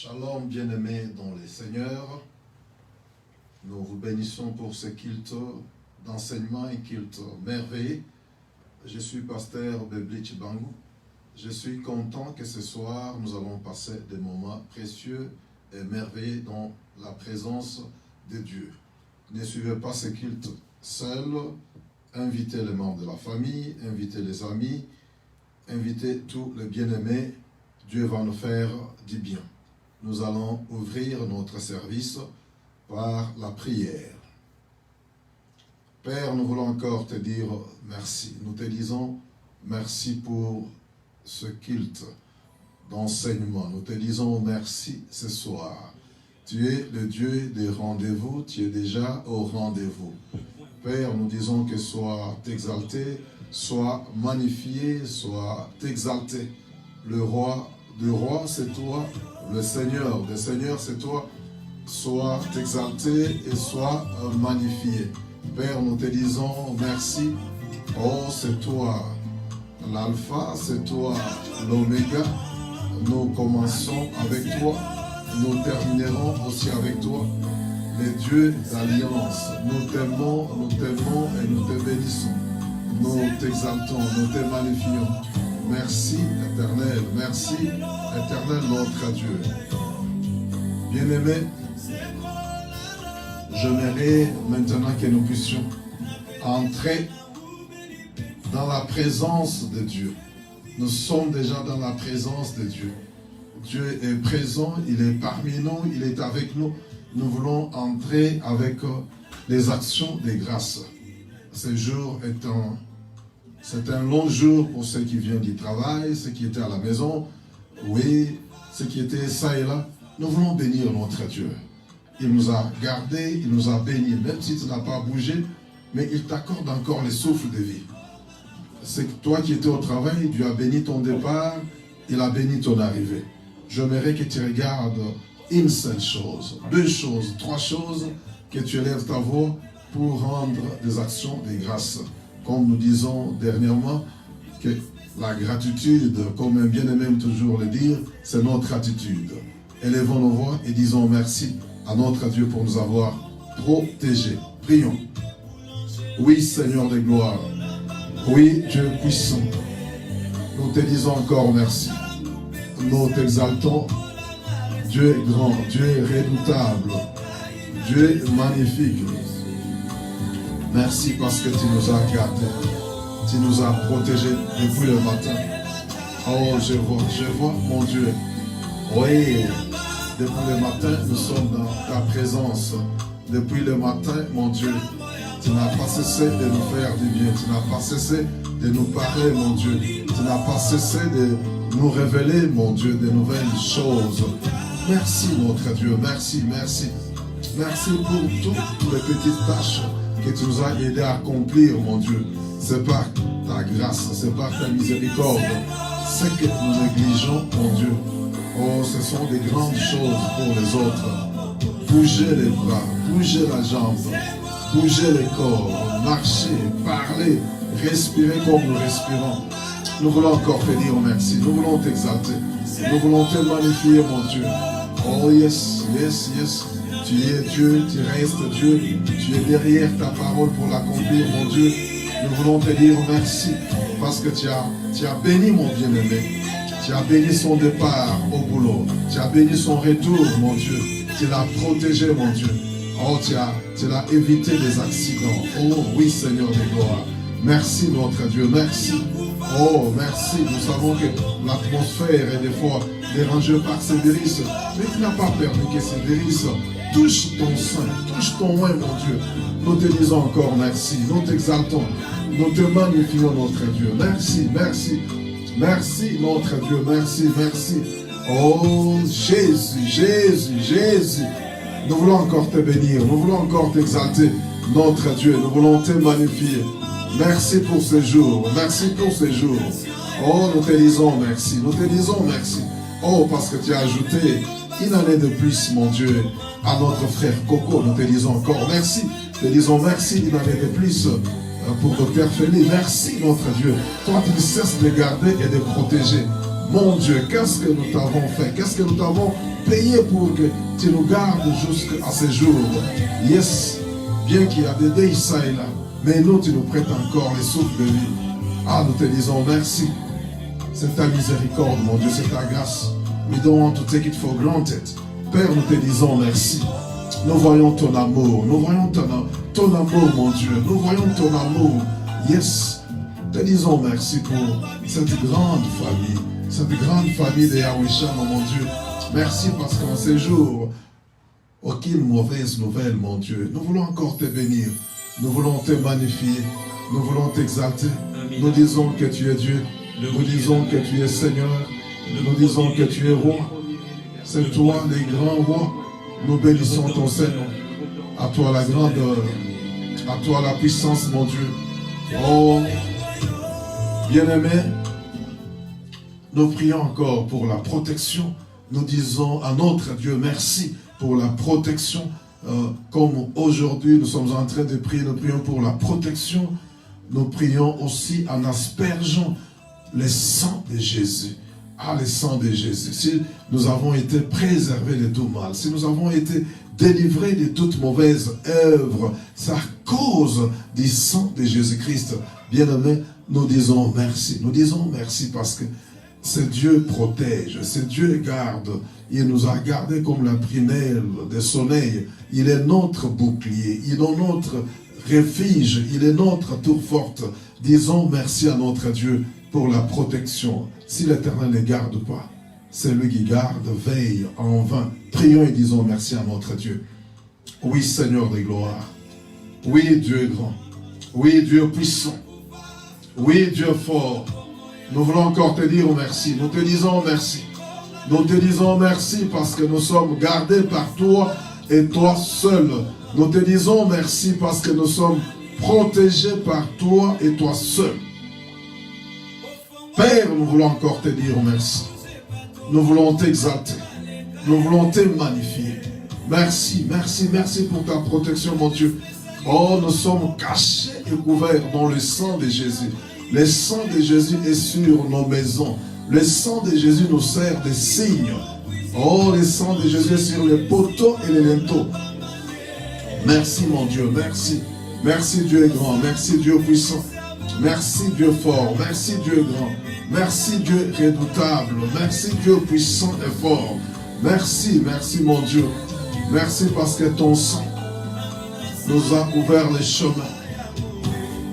Shalom, bien-aimés dans les Seigneurs. Nous vous bénissons pour ce culte d'enseignement et culte merveilleux. Je suis pasteur Beblich Bangou. Je suis content que ce soir, nous allons passer des moments précieux et merveilleux dans la présence de Dieu. Ne suivez pas ce culte seul. Invitez les membres de la famille, invitez les amis, invitez tous les bien-aimés. Dieu va nous faire du bien. Nous allons ouvrir notre service par la prière. Père, nous voulons encore te dire merci. Nous te disons merci pour ce culte d'enseignement. Nous te disons merci ce soir. Tu es le Dieu des rendez-vous, tu es déjà au rendez-vous. Père, nous disons que sois exalté, sois magnifié, sois exalté. Le roi du roi, c'est toi. Le Seigneur des seigneurs, c'est toi. Sois exalté et sois magnifié. Père, nous te disons merci. Oh, c'est toi l'alpha, c'est toi l'oméga. Nous commençons avec toi. Nous terminerons aussi avec toi. Les dieux d'alliance, nous t'aimons et nous te bénissons. Nous t'exaltons, nous te magnifions. Merci éternel, merci éternel notre Dieu. Bien-aimés, j'aimerais maintenant que nous puissions entrer dans la présence de Dieu. Nous sommes déjà dans la présence de Dieu. Dieu est présent, il est parmi nous, il est avec nous. Nous voulons entrer avec les actions de grâce. Ce jour c'est un long jour pour ceux qui viennent du travail, ceux qui étaient à la maison, oui, ceux qui étaient ça et là. Nous voulons bénir notre Dieu. Il nous a gardés, il nous a bénis, même si tu n'as pas bougé, mais il t'accorde encore le souffle de vie. C'est que toi qui étais au travail, Dieu a béni ton départ, il a béni ton arrivée. J'aimerais que tu regardes une seule chose, deux choses, trois choses, que tu élèves ta voix pour rendre des actions de grâce. Comme nous disons dernièrement, que la gratitude, comme un bien-aimé aime toujours le dire, c'est notre attitude. Élevons nos voix et disons merci à notre Dieu pour nous avoir protégés. Prions. Oui, Seigneur de gloire. Oui, Dieu puissant. Nous te disons encore merci. Nous t'exaltons. Dieu est grand, Dieu est redoutable, Dieu est magnifique. Merci parce que tu nous as gardés, tu nous as protégés depuis le matin. Oh, je vois mon Dieu. Oui, depuis le matin, nous sommes dans ta présence. Depuis le matin, mon Dieu, tu n'as pas cessé de nous faire du bien, tu n'as pas cessé de nous parler, mon Dieu. Tu n'as pas cessé de nous révéler, mon Dieu, de nouvelles choses. Merci notre Dieu, merci, merci. Merci pour toutes les petites tâches que tu nous as aidé à accomplir, mon Dieu. C'est par ta grâce, c'est par ta miséricorde. C'est que nous négligeons, mon Dieu. Oh, ce sont des grandes choses pour les autres. Bouger les bras, bouger la jambe, bouger les corps, marcher, parler, respirer comme nous respirons. Nous voulons encore te dire merci, nous voulons t'exalter, nous voulons te magnifier, mon Dieu. Oh yes, yes, yes. Tu es Dieu, tu restes Dieu. Tu es derrière ta parole pour l'accomplir, mon Dieu. Nous voulons te dire merci parce que tu as béni mon bien-aimé. Tu as béni son départ au boulot. Tu as béni son retour, mon Dieu. Tu l'as protégé, mon Dieu. Oh, tu l'as évité des accidents. Oh oui, Seigneur de gloire. Merci, notre Dieu. Merci. Oh, merci. Nous savons que l'atmosphère est des fois dérangée par ces virus. Mais tu n'as pas permis que ces virus touchent ton sein, touchent ton oin, mon Dieu. Nous te disons encore merci. Nous t'exaltons. Nous te magnifions, notre Dieu. Merci, merci. Merci, notre Dieu. Merci, merci. Oh, Jésus, Jésus, Jésus. Nous voulons encore te bénir. Nous voulons encore t'exalter, notre Dieu. Nous voulons te magnifier. Merci pour ce jour. Merci pour ce jour. Oh, nous te disons merci. Nous te disons merci. Oh, parce que tu as ajouté une année de plus, mon Dieu, à notre frère Coco. Nous te disons encore merci. Nous te disons merci une année de plus pour Dr. Félix. Merci, notre Dieu. Toi, tu ne cesses de garder et de protéger. Mon Dieu, qu'est-ce que nous t'avons fait? Qu'est-ce que nous t'avons payé pour que tu nous gardes jusqu'à ce jour? Yes, bien qu'il y a des dés ça et là, mais nous, tu nous prêtes encore les souffles de vie. Ah, nous te disons merci. C'est ta miséricorde, mon Dieu, c'est ta grâce. We don't want to take it for granted. Père, nous te disons merci. Nous voyons ton amour. Nous voyons ton amour, mon Dieu. Nous voyons ton amour. Yes. Te disons merci pour cette grande famille. Cette grande famille de Yahweh Shammah, mon Dieu. Merci parce qu'en ces jours, aucune mauvaise nouvelle, mon Dieu. Nous voulons encore te bénir. Nous voulons te magnifier. Nous voulons t'exalter. Nous disons que tu es Dieu. Nous disons que tu es Seigneur. Nous disons que tu es roi. C'est toi, les grands rois. Nous bénissons ton Seigneur. À toi la grandeur. À toi la puissance, mon Dieu. Oh, bien-aimé, nous prions encore pour la protection. Nous disons à notre Dieu merci pour la protection. Comme aujourd'hui nous sommes en train de prier, nous prions pour la protection. Nous prions aussi en aspergeant le sang de Jésus. Ah, le sang de Jésus. Si nous avons été préservés de tout mal, si nous avons été délivrés de toute mauvaise œuvre, c'est à cause du sang de Jésus-Christ. Bien-aimés, nous disons merci. Nous disons merci parce que c'est Dieu protège, c'est Dieu garde. Il nous a gardés comme la prunelle de soleil. Il est notre bouclier, il est notre refuge, il est notre tour forte. Disons merci à notre Dieu pour la protection. Si l'Éternel ne garde pas, c'est lui qui garde, veille en vain. Prions et disons merci à notre Dieu. Oui, Seigneur de gloire. Oui, Dieu grand. Oui, Dieu puissant. Oui, Dieu fort. Nous voulons encore te dire merci. Nous te disons merci. Nous te disons merci parce que nous sommes gardés par toi et toi seul. Nous te disons merci parce que nous sommes protégés par toi et toi seul. Père, nous voulons encore te dire merci. Nous voulons t'exalter. Nous voulons te magnifier. Merci, merci, merci pour ta protection, mon Dieu. Oh, nous sommes cachés et couverts dans le sang de Jésus. Le sang de Jésus est sur nos maisons. Le sang de Jésus nous sert de signe. Oh, le sang de Jésus est sur les poteaux et les linteaux. Merci, mon Dieu, merci. Merci, Dieu grand. Merci, Dieu puissant. Merci, Dieu fort. Merci, Dieu grand. Merci, Dieu redoutable. Merci, Dieu puissant et fort. Merci, merci, mon Dieu. Merci parce que ton sang nous a ouvert les chemins.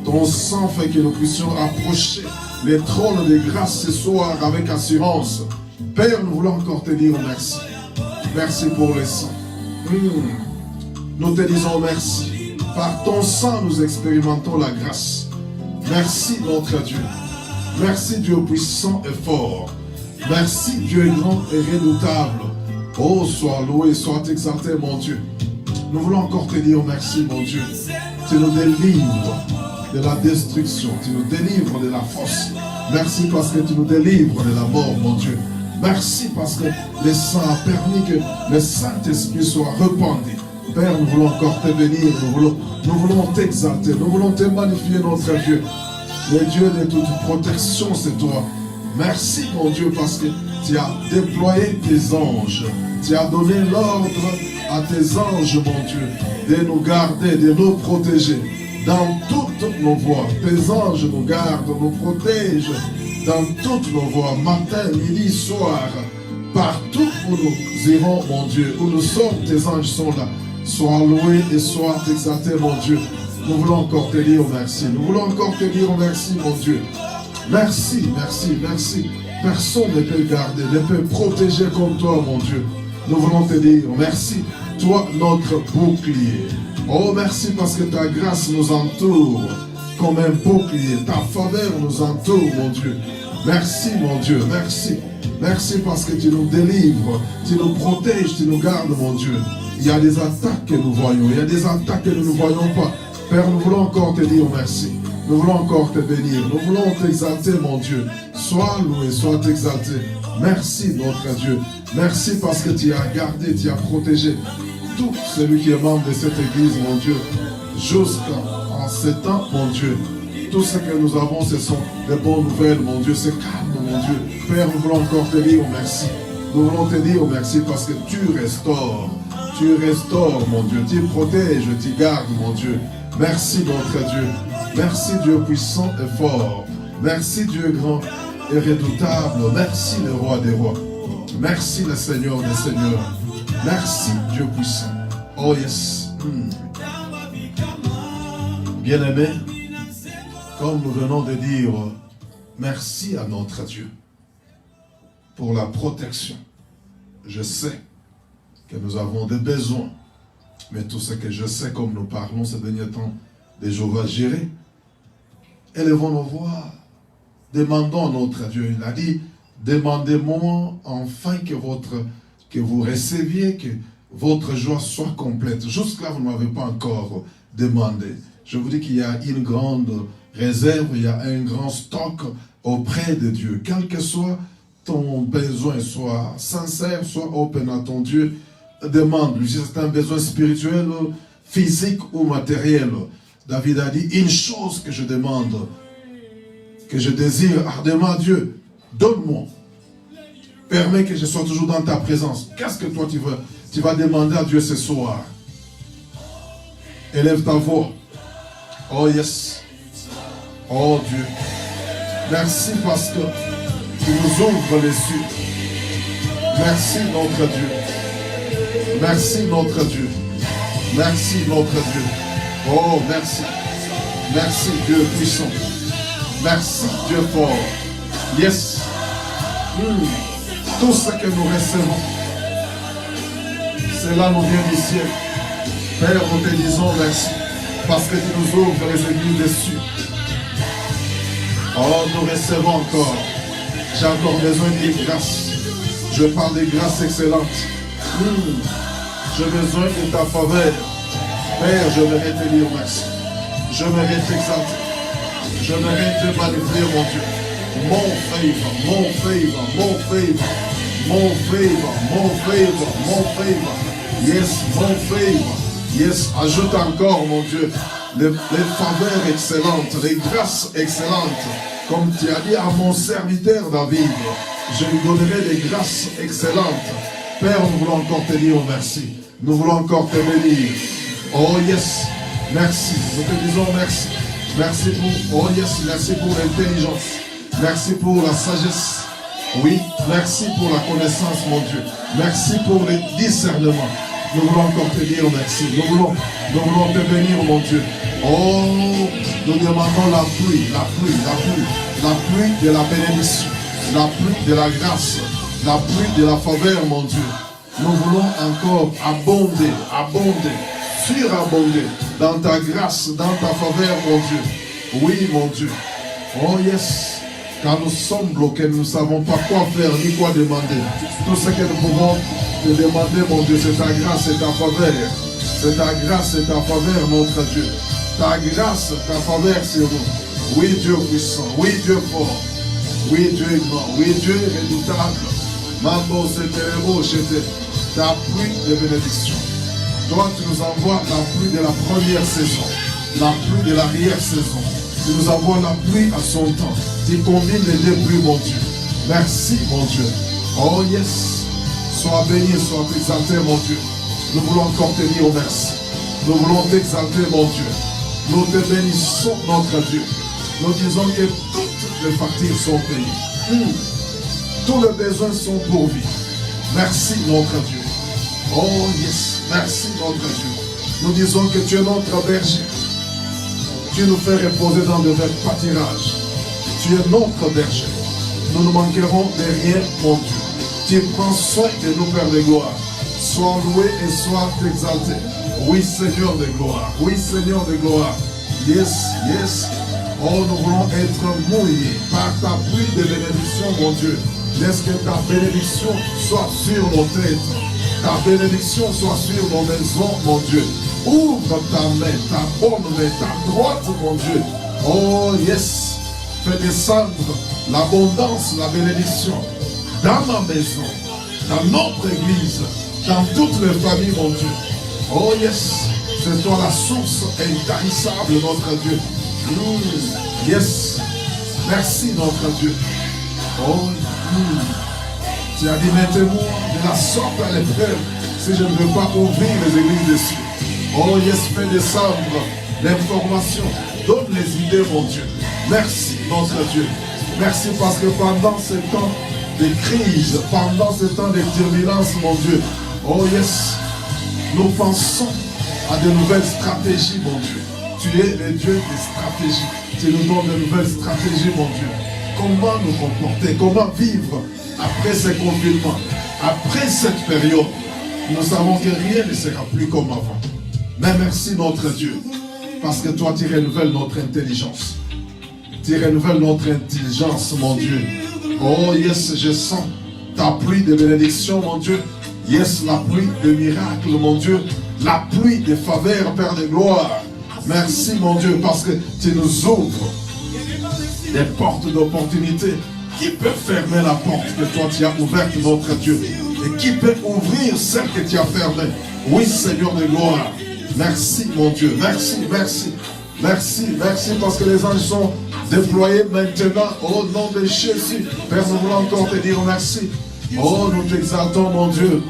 Ton sang fait que nous puissions approcher les trônes de grâce ce soir avec assurance. Père, nous voulons encore te dire merci. Merci pour le sang. Nous te disons merci. Par ton sang, nous expérimentons la grâce. Merci, notre Dieu. Merci, Dieu puissant et fort. Merci, Dieu grand et redoutable. Oh, sois loué, sois exalté, mon Dieu. Nous voulons encore te dire merci, mon Dieu. Tu nous délivres de la destruction. Tu nous délivres de la force. Merci parce que tu nous délivres de la mort, mon Dieu. Merci parce que le sang a permis que le Saint-Esprit soit répandu. Père, nous voulons encore te bénir. Nous voulons t'exalter. Nous voulons te magnifier, notre Dieu. Le Dieu de toute protection, c'est toi. Merci, mon Dieu, parce que tu as déployé tes anges. Tu as donné l'ordre à tes anges, mon Dieu, de nous garder, de nous protéger dans toutes nos voies. Tes anges nous gardent, nous protègent dans toutes nos voies, matin, midi, soir, partout où nous irons, mon Dieu, où nous sommes, tes anges sont là. Sois loué et sois exalté, mon Dieu. Nous voulons encore te dire merci. Nous voulons encore te dire merci, mon Dieu. Merci, merci, merci. Personne ne peut garder, ne peut protéger comme toi, mon Dieu. Nous voulons te dire merci. Toi, notre bouclier. Oh, merci parce que ta grâce nous entoure comme un bouclier. Ta faveur nous entoure, mon Dieu. Merci, mon Dieu, merci. Merci parce que tu nous délivres, tu nous protèges, tu nous gardes, mon Dieu. Il y a des attaques que nous voyons, il y a des attaques que nous ne voyons pas. Père, nous voulons encore te dire merci. Nous voulons encore te bénir. Nous voulons t'exalter, mon Dieu. Sois loué, sois exalté. Merci, notre Dieu. Merci parce que tu as gardé, tu as protégé tout celui qui est membre de cette église, mon Dieu. Jusqu'en ce temps, mon Dieu. tout ce que nous avons, ce sont des bonnes nouvelles, mon Dieu. C'est calme, mon Dieu. Père, nous voulons encore te dire merci. Nous voulons te dire merci parce que tu restaures. Tu restaures, mon Dieu. Tu protèges, tu gardes, mon Dieu. Merci, notre Dieu. Merci, Dieu puissant et fort. Merci, Dieu grand et redoutable. Merci, le roi des rois. Merci, le Seigneur des seigneurs. Merci, Dieu puissant. Oh yes. Bien-aimé, comme nous venons de dire, merci à notre Dieu pour la protection. Je sais que nous avons des besoins, mais tout ce que je sais, comme nous parlons ces derniers temps, de Jéhovah Jireh, élevons nos voix, demandons à notre Dieu. Il a dit, demandez-moi enfin que vous receviez, que votre joie soit complète. Jusque-là, vous ne m'avez pas encore demandé. Je vous dis qu'il y a une grande réserve, il y a un grand stock auprès de Dieu. Quel que soit ton besoin, soit sincère, soit open à ton Dieu, demande-lui. Si c'est un besoin spirituel, physique ou matériel. David a dit, une chose que je demande, que je désire ardemment à Dieu, donne-moi. Permets que je sois toujours dans ta présence. Qu'est-ce que toi tu vas demander à Dieu ce soir? Élève ta voix. Oh yes. Oh Dieu. Merci parce que tu nous ouvres les cieux. Merci notre Dieu. Merci notre Dieu. Merci notre Dieu. Oh merci. Merci Dieu puissant. Merci Dieu fort. Yes. Tout ce que nous recevons, cela nous vient du ciel. Père, nous te disons merci. Parce que tu nous ouvres les églises des cieux. Oh, nous recevons encore. J'ai encore besoin de grâce. Je parle de grâce excellente. J'ai besoin de ta faveur. Père, je voudrais te dire merci. Je voudrais t'exalter. Je voudrais te magnifier, mon Dieu. Mon favor, mon favor, mon favor, mon favor, mon favor, mon favor. Yes, mon favor. Yes, ajoute encore, mon Dieu, les faveurs excellentes, les grâces excellentes. Comme tu as dit à mon serviteur David, je lui donnerai des grâces excellentes. Père, nous voulons encore te dire merci. Nous voulons encore te bénir. Oh yes, merci. Nous te disons merci. Merci pour, oh yes, merci pour l'intelligence. Merci pour la sagesse. Oui, merci pour la connaissance, mon Dieu. Merci pour le discernement. Nous voulons encore te dire merci. Nous voulons te bénir, mon Dieu. Oh, nous demandons la pluie, la pluie, la pluie. La pluie de la bénédiction. La pluie de la grâce. La pluie de la faveur, mon Dieu. Nous voulons encore abonder, abonder, surabonder dans ta grâce, dans ta faveur, mon Dieu. Oui, mon Dieu. Oh, yes. Quand nous sommes bloqués, nous ne savons pas quoi faire ni quoi demander. Tout ce que nous pouvons te demander, mon Dieu, c'est ta grâce et ta faveur. C'est ta grâce et ta faveur, notre Dieu. Ta grâce, ta faveur sur nous. Oui, Dieu puissant. Oui, Dieu fort. Oui, Dieu grand. Oui, Dieu redoutable. Mambo, c'était beau, c'était ta pluie de bénédiction. Toi, tu nous envoies la pluie de la première saison. La pluie de l'arrière-saison. Tu nous envoies la pluie à son temps. Tu combines les deux pluies, mon Dieu. Merci, mon Dieu. Oh yes. Sois béni, sois exalté, mon Dieu. Nous voulons encore te dire merci. Nous voulons t'exalter, mon Dieu. Nous te bénissons, notre Dieu. Nous disons que toutes les factures sont payées. Tous les besoins sont pourvus. Merci, notre Dieu. Oh yes. Merci, notre Dieu. Nous disons que tu es notre berger. Tu nous fais reposer dans de verts pâtirages. Tu es notre berger. Nous ne manquerons de rien, mon Dieu. Tu prends soin de nous, Père de gloire. Sois loué et sois exalté. Oui, Seigneur de gloire. Oui, Seigneur de gloire. Yes, yes. Oh, nous voulons être mouillés par ta pluie de bénédiction, mon Dieu. Laisse que ta bénédiction soit sur nos têtes. Ta bénédiction soit sur nos maisons, mon Dieu. Ouvre ta main, ta bonne main, ta droite, mon Dieu. Oh, yes. Fais descendre l'abondance, la bénédiction dans ma maison, dans notre église, dans toutes les familles, mon Dieu. Oh, yes. C'est toi la source intarissable, notre Dieu. Yes. Merci notre Dieu. Oh, tu as dit, mettez-moi de la sorte à l'épreuve si je ne veux pas ouvrir les églises des cieux. Oh yes, fais descendre l'information. Donne les idées, mon Dieu. Merci, notre Dieu. Merci parce que pendant ce temps de crise, pendant ce temps de turbulence, mon Dieu, oh yes, nous pensons à de nouvelles stratégies, mon Dieu. Tu es le Dieu des stratégies. Tu nous donnes de nouvelles stratégies, mon Dieu. Comment nous comporter, comment vivre après ce confinement, après cette période. Nous savons que rien ne sera plus comme avant. Mais merci, notre Dieu, parce que toi, tu renouvelles notre intelligence. Tu renouvelles notre intelligence, mon Dieu. Oh, yes, je sens ta pluie de bénédiction, mon Dieu. Yes, la pluie de miracles, mon Dieu. La pluie de faveur, Père de gloire. Merci, mon Dieu, parce que tu nous ouvres des portes d'opportunité. Qui peut fermer la porte que toi, tu as ouverte, notre Dieu? Et qui peut ouvrir celle que tu as fermée? Oui, Seigneur de gloire. Merci, mon Dieu. Merci, merci. Merci, merci, parce que les anges sont déployés maintenant au nom de Jésus. Père, nous voulons encore te dire merci. Oh, nous t'exaltons, mon Dieu.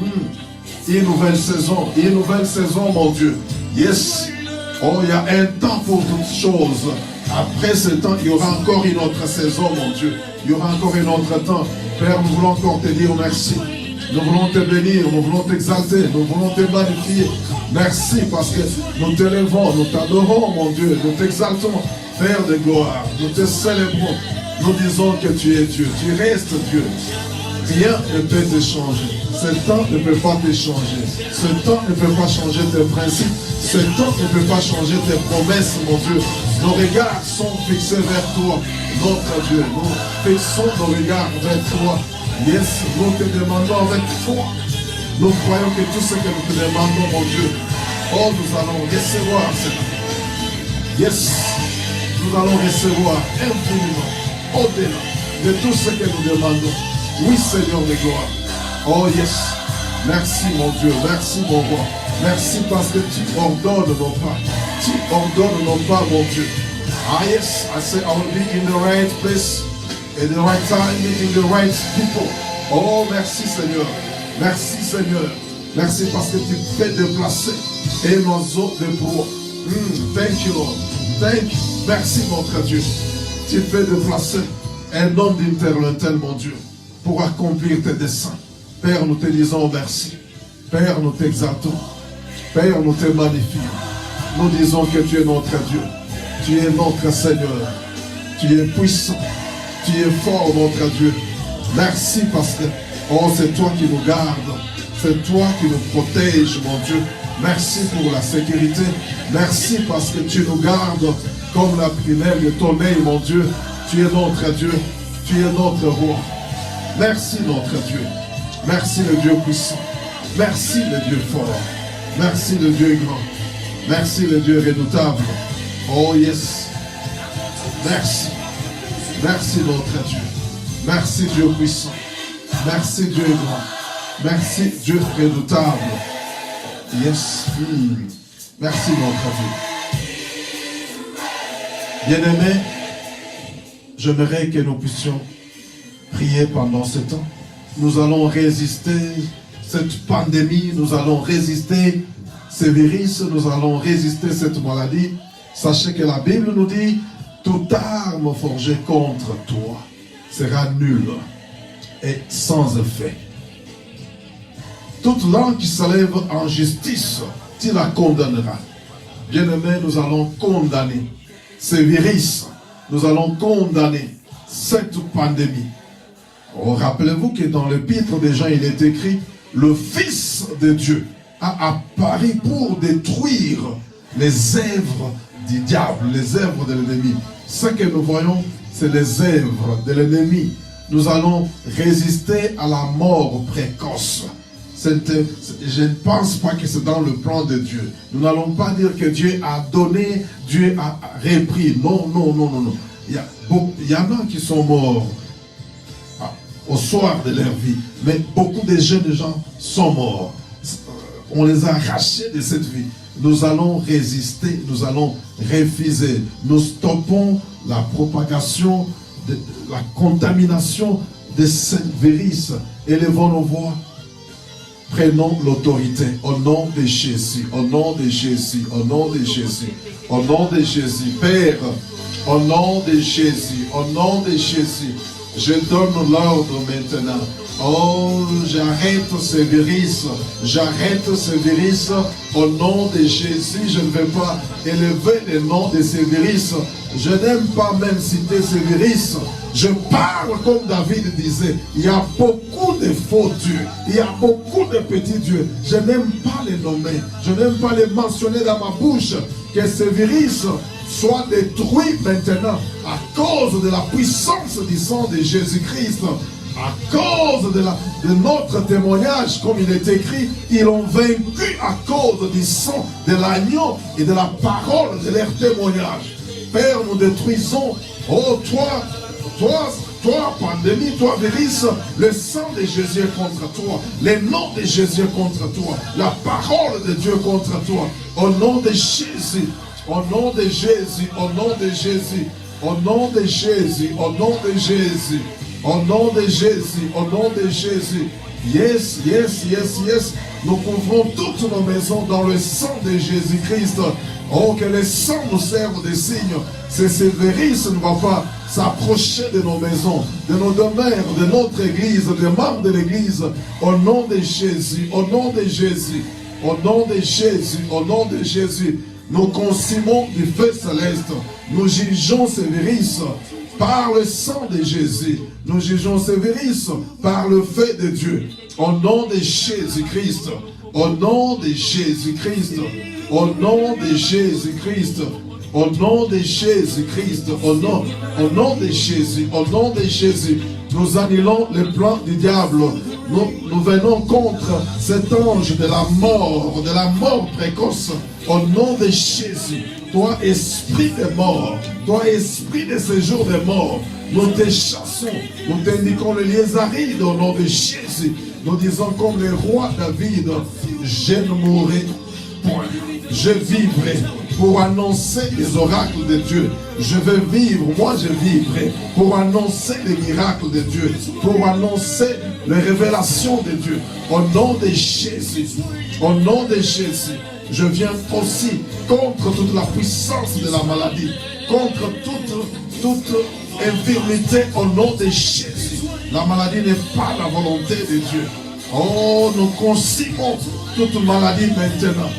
Une nouvelle saison, mon Dieu. Yes. Oh, il y a un temps pour toutes choses. Après ce temps, il y aura encore une autre saison, mon Dieu. Il y aura encore un autre temps. Père, nous voulons encore te dire merci. Nous voulons te bénir, nous voulons t'exalter, nous voulons te magnifier. Merci parce que nous t'élevons, nous t'adorons, mon Dieu. Nous t'exaltons, Père de gloire. Nous te célébrons. Nous disons que tu es Dieu. Tu restes Dieu. Rien ne peut te changer. Ce temps ne peut pas te changer. Ce temps ne peut pas changer tes principes. Ce temps ne peut pas changer tes promesses, mon Dieu. Nos regards sont fixés vers toi, notre Dieu. Nous fixons nos regards vers toi. Yes, nous te demandons avec foi. Nous croyons que tout ce que nous te demandons, mon Dieu, oh, nous allons recevoir cela. Yes, nous allons recevoir infiniment, au-delà de tout ce que nous demandons. Oui, Seigneur de gloire. Oh, yes. Merci, mon Dieu. Merci, mon roi. Merci parce que tu ordonnes nos pas. Tu ordonnes nos pas, mon Dieu. Ah, yes. I say I will be in the right place, in the right time, in the right people. Oh, merci, Seigneur. Merci, Seigneur. Merci parce que tu fais déplacer un oiseau de proie. Thank you, Lord. Thank you. Merci, notre Dieu. Tu fais déplacer un homme d'interlocuteur, mon Dieu, pour accomplir tes desseins. Père, nous te disons merci. Père, nous t'exaltons. Père, nous te magnifions. Nous disons que tu es notre Dieu. Tu es notre Seigneur. Tu es puissant. Tu es fort, notre Dieu. Merci parce que, oh, c'est toi qui nous gardes. C'est toi qui nous protèges, mon Dieu. Merci pour la sécurité. Merci parce que tu nous gardes comme la prunelle de ton œil, mon Dieu. Tu es notre Dieu. Tu es notre roi. Merci, notre Dieu. Merci, le Dieu puissant. Merci, le Dieu fort. Merci, le Dieu grand. Merci, le Dieu redoutable. Oh, yes. Merci. Merci, notre Dieu. Merci, Dieu puissant. Merci, Dieu grand. Merci, Dieu redoutable. Yes. Merci, notre Dieu. Bien-aimés, j'aimerais que nous puissions prier pendant ce temps. Nous allons résister cette pandémie, nous allons résister ces virus, nous allons résister cette maladie. Sachez que la Bible nous dit, toute arme forgée contre toi sera nulle et sans effet. Toute langue qui s'élève en justice, tu la condamneras. Bien-aimés, nous allons condamner ces virus, nous allons condamner cette pandémie. Oh, rappelez-vous que dans l'épître des Jean, il est écrit, le Fils de Dieu a apparu pour détruire les œuvres du diable, les œuvres de l'ennemi. Ce que nous voyons, c'est les œuvres de l'ennemi. Nous allons résister à la mort précoce. Je ne pense pas que c'est dans le plan de Dieu. Nous n'allons pas dire que Dieu a donné, Dieu a repris. Non, non, non, non, non. Il y en a qui sont morts au soir de leur vie, mais beaucoup de jeunes gens sont morts. on les a arrachés de cette vie. Nous allons résister, nous allons refuser. Nous stoppons la propagation, la contamination de cette virus. Élevons nos voix. Prenons l'autorité au nom de Jésus, au nom de Jésus, au nom de Jésus, au nom de Jésus. Père, au nom de Jésus, au nom de Jésus, je donne l'ordre maintenant. Oh, j'arrête ce virus, au nom de Jésus. Je ne vais pas élever le nom de ce virus. Je n'aime pas même citer ce virus. Je parle comme David disait, il y a beaucoup de faux dieux, il y a beaucoup de petits dieux. Je n'aime pas les nommer, je n'aime pas les mentionner dans ma bouche. Que ce virus soit détruit maintenant à cause de la puissance du sang de Jésus-Christ. À cause de notre témoignage, comme il est écrit, ils ont vaincu à cause du sang de l'agneau et de la parole de leur témoignage. Père, nous détruisons, oh toi, pandémie, toi, virus, le sang de Jésus est contre toi, le nom de Jésus est contre toi, la parole de Dieu contre toi, au nom de Jésus, au nom de Jésus, au nom de Jésus, au nom de Jésus, au nom de Jésus. Au nom de Jésus, au nom de Jésus. Yes, yes, yes, yes. Nous couvrons toutes nos maisons dans le sang de Jésus-Christ. Oh, que le sang nous serve de signe. Ce virus ne va pas s'approcher de nos maisons, de nos demeures, de notre église, des membres de l'église. Au nom de Jésus, au nom de Jésus, au nom de Jésus, au nom de Jésus. Nous consumons du feu céleste. Nous jugeons ce virus par le sang de Jésus. Nous jugeons ce virus par le feu de Dieu. Au nom de Jésus-Christ. Au nom de Jésus-Christ. Au nom de Jésus-Christ. Au nom de Jésus-Christ. Au nom de Jésus. Au nom de Jésus. Nous annulons les plans du diable. Nous venons contre cet ange de la mort précoce. Au nom de Jésus. Toi, esprit de mort, toi, esprit de séjour de mort, nous te chassons, nous t'indiquons le liésaride au nom de Jésus. Nous disons comme le roi David, je ne mourrai point, je vivrai pour annoncer les oracles de Dieu. Je vais vivre, moi je vivrai pour annoncer les miracles de Dieu, pour annoncer les révélations de Dieu. Au nom de Jésus, au nom de Jésus. Je viens aussi contre toute la puissance de la maladie, contre toute infirmité au nom de Jésus. La maladie n'est pas la volonté de Dieu. Oh, nous consumons toute maladie maintenant.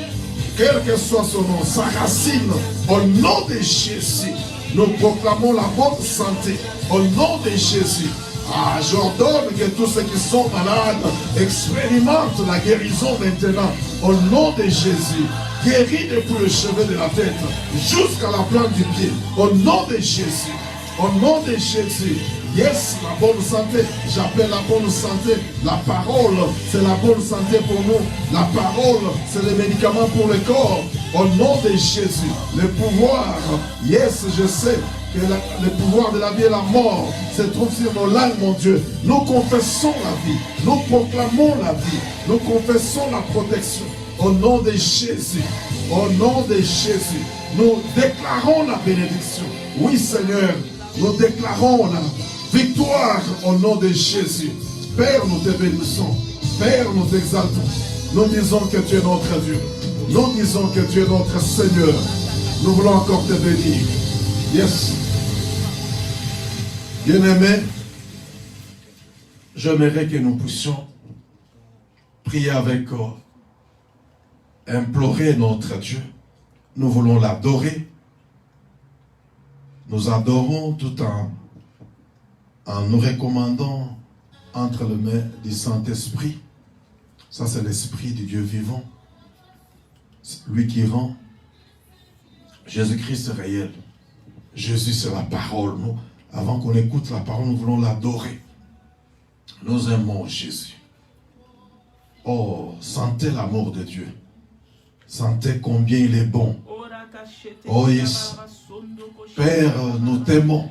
Quel que soit son nom, sa racine, au nom de Jésus. Nous proclamons la bonne santé au nom de Jésus. Ah, j'ordonne que tous ceux qui sont malades expérimentent la guérison maintenant. Au nom de Jésus, guéris depuis le cheveu de la tête jusqu'à la plante du pied. Au nom de Jésus, au nom de Jésus. Yes, la bonne santé, j'appelle la bonne santé. La parole, c'est la bonne santé pour nous. La parole, c'est le médicament pour le corps. Au nom de Jésus, le pouvoir, yes, je sais que le pouvoir de la vie et la mort se trouve sur nos langues, mon Dieu. Nous confessons la vie, nous proclamons la vie, nous confessons la protection. Au nom de Jésus, au nom de Jésus, nous déclarons la bénédiction. Oui, Seigneur, nous déclarons la victoire au nom de Jésus. Père, nous te bénissons. Père, nous t'exaltons. Nous disons que tu es notre Dieu. Nous disons que tu es notre Seigneur. Nous voulons encore te bénir. Yes. Bien-aimés, j'aimerais que nous puissions prier avec implorer notre Dieu. Nous voulons l'adorer. Nous adorons tout en nous recommandant entre les mains du Saint-Esprit. Ça, c'est l'Esprit du Dieu vivant. Lui qui rend Jésus-Christ réel. Jésus, c'est la parole. Nous, avant qu'on écoute la parole, nous voulons l'adorer. Nous aimons Jésus. Oh, sentez l'amour de Dieu. Sentez combien il est bon. Oh yes. Père, nous t'aimons.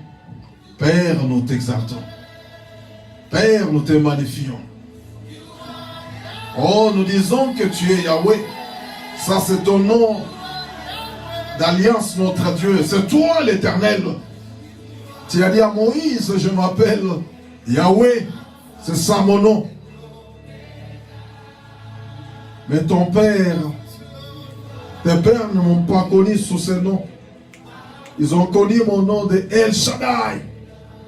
Père, nous t'exaltons. Père, nous te magnifions. Oh, nous disons que tu es Yahweh. Ça, c'est ton nom d'alliance, notre Dieu. C'est toi l'Éternel. Tu as dit à Moïse, je m'appelle Yahweh. C'est ça mon nom. Mais ton père, tes pères ne m'ont pas connu sous ce nom. Ils ont connu mon nom de El Shaddai.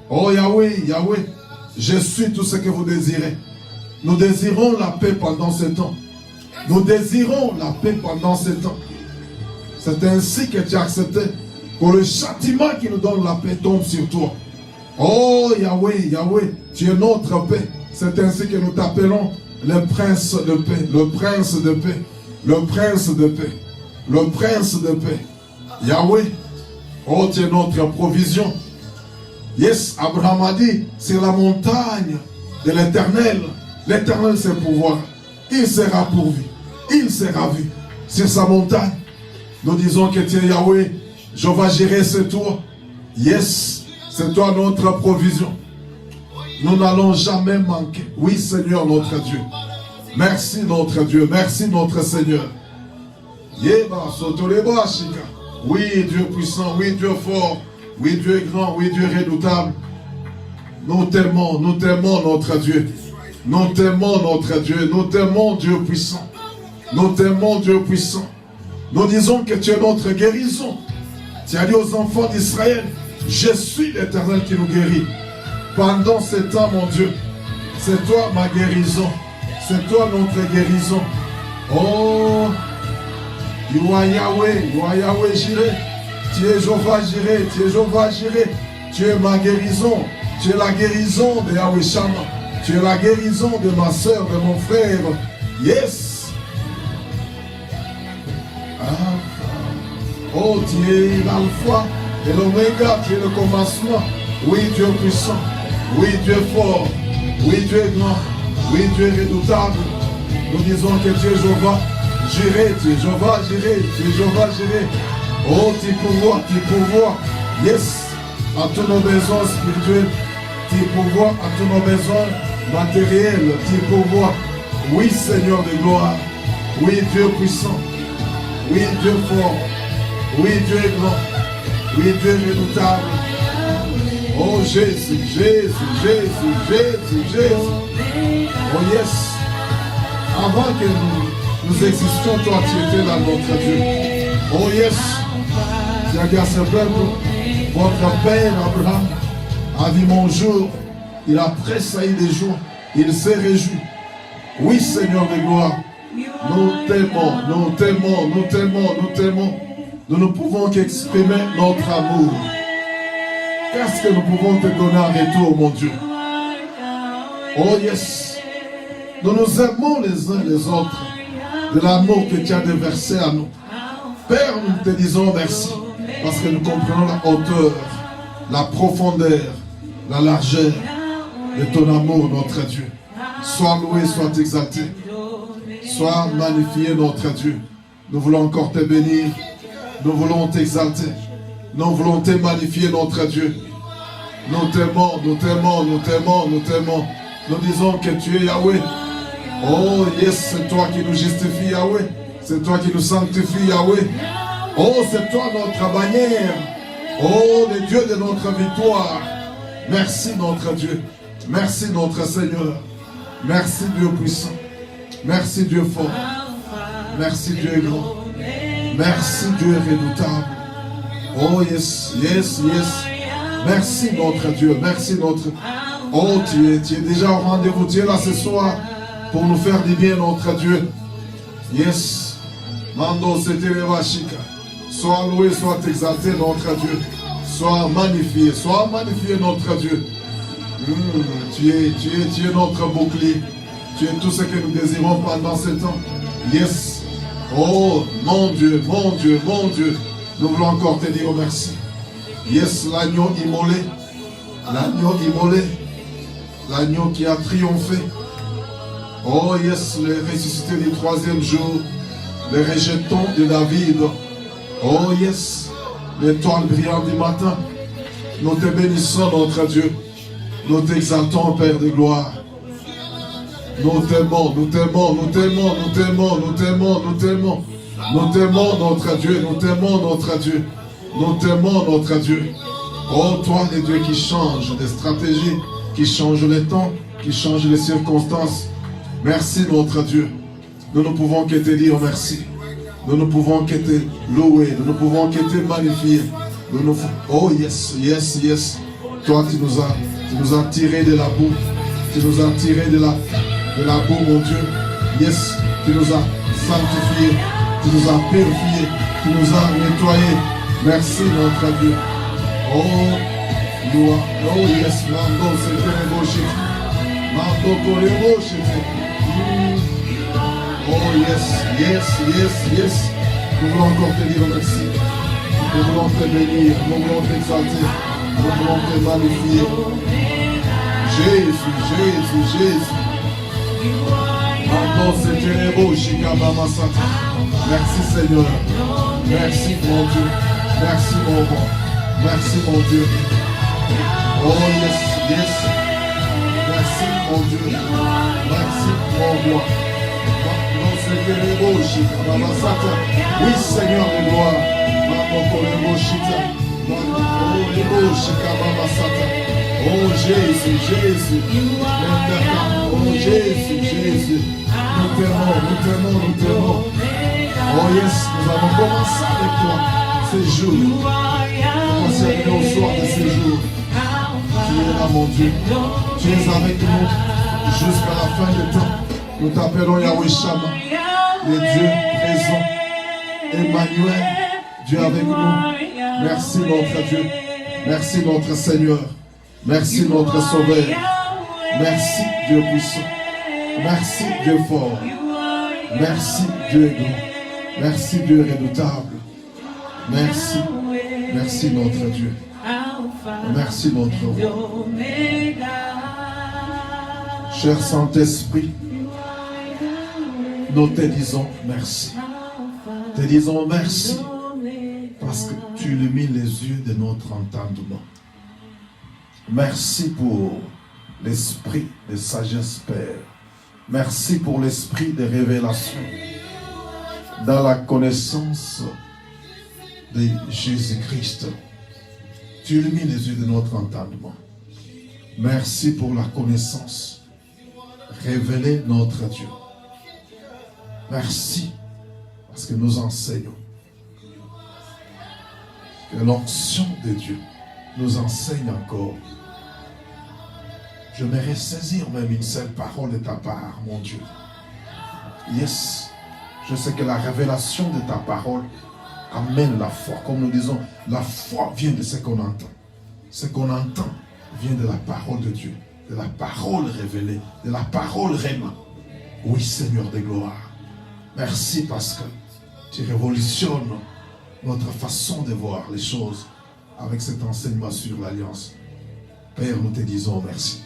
Oh Yahweh, Yahweh, je suis tout ce que vous désirez. Nous désirons la paix pendant ce temps. Nous désirons la paix pendant ce temps. C'est ainsi que tu as accepté que le châtiment qui nous donne la paix tombe sur toi. Oh Yahweh, Yahweh, tu es notre paix. C'est ainsi que nous t'appelons le prince de paix, le prince de paix, le prince de paix, le prince de paix. Yahweh, oh tu es notre provision. Yes, Abraham a dit, c'est la montagne de l'Éternel. L'Éternel, c'est pouvoir. Il sera pourvu. Il sera vu sur sa montagne. Nous disons que tu es Yahweh. Je vais gérer, c'est toi. Yes, c'est toi notre provision. Nous n'allons jamais manquer. Oui, Seigneur, notre Dieu. Merci, notre Dieu. Merci, notre Seigneur. Oui, Dieu puissant. Oui, Dieu fort. Oui, Dieu grand. Oui, Dieu redoutable. Nous t'aimons notre Dieu. Nous t'aimons notre Dieu. Nous t'aimons Dieu puissant. Nous t'aimons Dieu puissant. Nous disons que tu es notre guérison. Tu as dit aux enfants d'Israël, je suis l'Éternel qui nous guérit. Pendant ce temps, mon Dieu, c'est toi ma guérison. C'est toi notre guérison. Oh, you are Yahweh Jireh. Tu es Jéhovah Jireh, tu es Jéhovah Jireh. Tu es ma guérison. Tu es la guérison de Yahweh Shammah. Tu es la guérison de ma soeur, de mon frère. Yes. Oh, tu es l'alpha et l'oméga, tu es le commencement. Oui, Dieu puissant. Oui, Dieu fort. Oui, Dieu grand. Oui, Dieu redoutable. Nous disons que tu es Jéhovah Jireh, tu es Jéhovah Jireh, tu es Jéhovah Jireh. Oh, tu pourvois. Yes, à tous nos besoins spirituels. Tu pourvois à tous nos besoins matériels. Tu pourvois. Oui, Seigneur de gloire. Oui, Dieu puissant. Oui, Dieu fort. Oui, Dieu est grand. Oui, Dieu est redoutable. Oh, Jésus. Oh, yes. Avant que nous existions, toi, tu étais là, notre Dieu. Oh, yes. Tu as dit à ce peuple, votre père Abraham a vu mon jour. Il a tressailli des jours. Il s'est réjoui. Oui, Seigneur de gloire. Nous t'aimons. Nous ne pouvons qu'exprimer notre amour. Qu'est-ce que nous pouvons te donner en retour, mon Dieu? Oh yes. Nous nous aimons les uns les autres de l'amour que tu as déversé à nous. Père, nous te disons merci parce que nous comprenons la hauteur, la profondeur, la largeur de ton amour, notre Dieu. Sois loué, sois exalté. Sois magnifié, notre Dieu. Nous voulons encore te bénir. Nous voulons t'exalter. Nous voulons te magnifier, notre Dieu. Nous t'aimons. Nous disons que tu es Yahweh. Oh, yes, c'est toi qui nous justifie, Yahweh. C'est toi qui nous sanctifie, Yahweh. Oh, c'est toi notre bannière. Oh, le Dieu de notre victoire. Merci, notre Dieu. Merci, notre Seigneur. Merci, Dieu puissant. Merci, Dieu fort. Merci, Dieu grand. Merci, Dieu redoutable. Oh, yes. Merci, notre Dieu. Merci, notre... Oh, tu es déjà au rendez-vous. Tu es là ce soir pour nous faire du bien, notre Dieu. Yes. Mando Setelevashika. Sois loué, sois exalté, notre Dieu. Sois magnifié, notre Dieu. Tu es notre bouclier. Tu es tout ce que nous désirons pendant ce temps. Yes. Oh, mon Dieu. Nous voulons encore te dire merci. Yes, l'agneau immolé. L'agneau qui a triomphé. Oh, yes, le ressuscité du troisième jour. Le rejeton de David. Oh, yes, l'étoile brillante du matin. Nous te bénissons, notre Dieu. Nous t'exaltons, Père de gloire. Nous t'aimons, nous t'aimons, nous t'aimons, nous t'aimons, nous t'aimons, nous t'aimons. Nous t'aimons notre Dieu, nous t'aimons notre Dieu. Nous t'aimons notre Dieu. Oh, toi, le Dieu qui change les stratégies, qui change les temps, qui change les circonstances. Merci notre Dieu. Nous ne pouvons que te dire merci. Nous ne pouvons que te louer. Nous ne pouvons que te magnifier. Oh yes, yes, yes. Toi, tu nous as tirés de la boue. Tu nous as tirés de la boue, mon Dieu. Yes, tu nous as sanctifiés. Tu nous as purifiés. Tu nous as nettoyés. Merci, notre Dieu. Oh, gloire. Oh yes, Mando, c'était beau shit. Mando, beau shit. Oh yes, yes, yes, yes. Nous voulons encore te dire merci. Nous voulons te bénir, nous voulons t'exalter, nous voulons te magnifier. Jésus, Jésus, Jésus. Maintenant, c'est beau, Shikama Masata. Merci Seigneur. Merci mon Dieu. Merci mon roi. Merci mon Dieu. Oh yes, yes. Merci mon Dieu. Merci mon roi. Oui, Seigneur de gloire. Oh Jésus, Jésus. Oh Jésus, Jésus. Nous t'aimons, nous t'aimons, nous t'aimons. Oh yes, nous avons commencé avec toi ces jours. Commencé avec nous au soir de ces jours. Tu es là, mon Dieu. Tu es avec nous jusqu'à la fin du temps. Nous t'appelons Yahweh Shammah, le Dieu présent, Emmanuel, Dieu avec nous. Merci notre Dieu, merci notre Seigneur, merci notre Sauveur, merci Dieu puissant, merci Dieu fort, merci Dieu grand, merci Dieu redoutable, merci, merci notre Dieu, merci notre roi. Cher Saint-Esprit, nous te disons merci. Te disons merci parce que tu illumines les yeux de notre entendement. Merci pour l'esprit de sagesse, Père. Merci pour l'esprit de révélation dans la connaissance de Jésus-Christ. Tu illumines les yeux de notre entendement. Merci pour la connaissance. Révéler notre Dieu. Merci, parce que nous enseignons. Que l'onction de Dieu nous enseigne encore. Je m'aimerais saisir même une seule parole de ta part, mon Dieu. Yes, je sais que la révélation de ta parole amène la foi. Comme nous disons, la foi vient de ce qu'on entend. Ce qu'on entend vient de la parole de Dieu, de la parole révélée, de la parole réma. Oui, Seigneur de gloire. Merci parce que tu révolutionnes notre façon de voir les choses avec cet enseignement sur l'alliance. Père, nous te disons merci.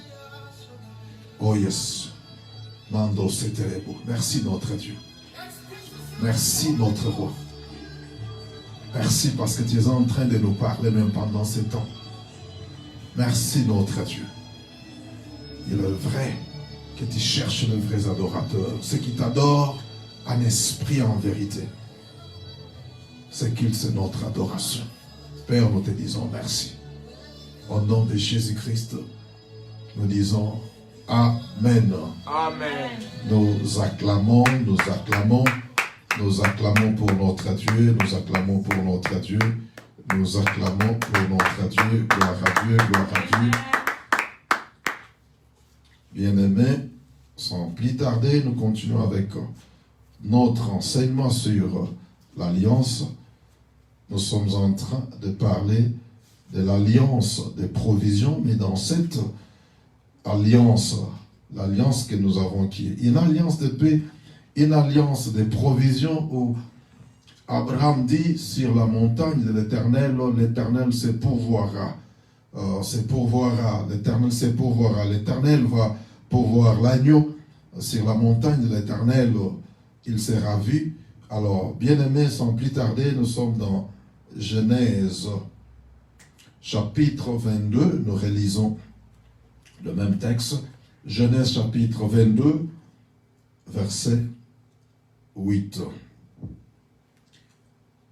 Oh yes. Mando seterebo. Merci notre Dieu. Merci notre roi. Merci parce que tu es en train de nous parler même pendant ces temps. Merci notre Dieu. Il est vrai que tu cherches les vrais adorateurs. Ceux qui t'adorent en esprit et en vérité. C'est qu'il, c'est notre adoration. Père, nous te disons merci. Au nom de Jésus-Christ, nous disons Amen. Amen. Nous acclamons, nous acclamons, nous acclamons pour notre Dieu, nous acclamons pour notre Dieu, nous acclamons pour notre Dieu, gloire à Dieu, gloire à Dieu. Bien-aimés, sans plus tarder, nous continuons avec notre enseignement sur l'alliance. Nous sommes en train de parler de l'alliance des provisions, mais dans cette alliance, l'alliance que nous avons qui est une alliance de paix, une alliance de provisions où Abraham dit sur la montagne de l'Éternel, l'Éternel se pourvoira. L'Éternel se pourvoira. L'Éternel va pourvoir l'agneau sur la montagne de l'Éternel. Il sera vu. Alors, bien-aimés, sans plus tarder, nous sommes dans Genèse chapitre 22. Nous relisons le même texte. Genèse chapitre 22. verset 8.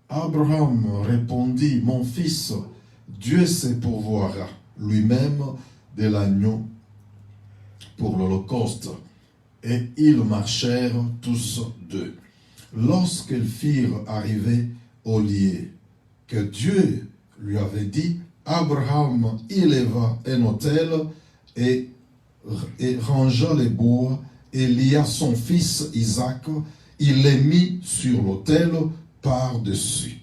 Abraham répondit, mon fils, Dieu se pourvoira lui-même de l'agneau pour l'Holocauste. Et ils marchèrent tous deux. Lorsqu'ils firent arriver au lieu que Dieu lui avait dit, Abraham éleva un autel et rangea les bois et lia son fils Isaac. Il les mit sur l'autel par-dessus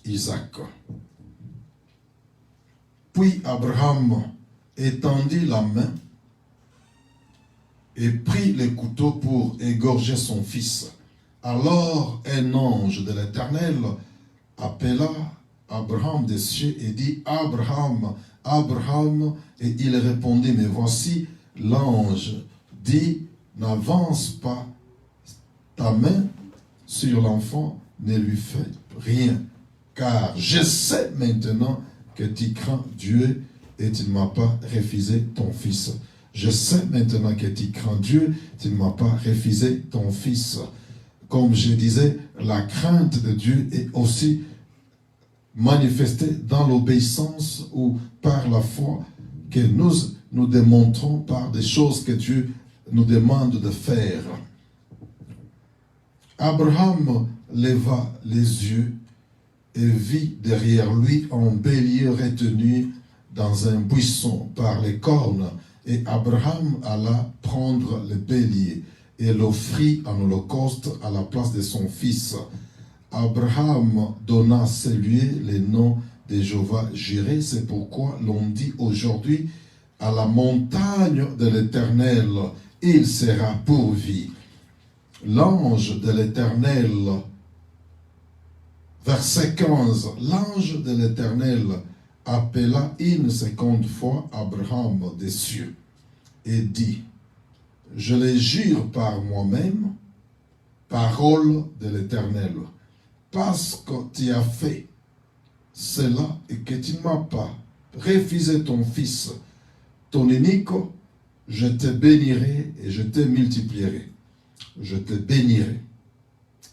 Isaac. Puis Abraham étendit la main et prit le couteau pour égorger son fils. Alors un ange de l'Éternel appela Abraham des cieux et dit, Abraham, Abraham, et il répondit, mais voici l'ange dit, n'avance pas ta main sur l'enfant, ne lui fais rien, car je sais maintenant que tu crains Dieu et tu ne m'as pas refusé ton fils. Je sais maintenant que tu crains Dieu, tu ne m'as pas refusé ton fils. Comme je disais, la crainte de Dieu est aussi manifestée dans l'obéissance ou par la foi que nous démontrons par des choses que Dieu nous demande de faire. Abraham leva les yeux et vit derrière lui un bélier retenu dans un buisson par les cornes. Et Abraham alla prendre le bélier et l'offrit en holocauste à la place de son fils. Abraham donna à ce lieu le nom de Jéhovah-Jireh. C'est pourquoi l'on dit aujourd'hui, à la montagne de l'Éternel, il sera pourvu. L'ange de l'Éternel, verset 15, l'ange de l'Éternel appela une seconde fois Abraham des cieux et dit, je les jure par moi-même, parole de l'Éternel, parce que tu as fait cela et que tu ne m'as pas refusé ton fils, ton unique, je te bénirai et je te multiplierai. Je te bénirai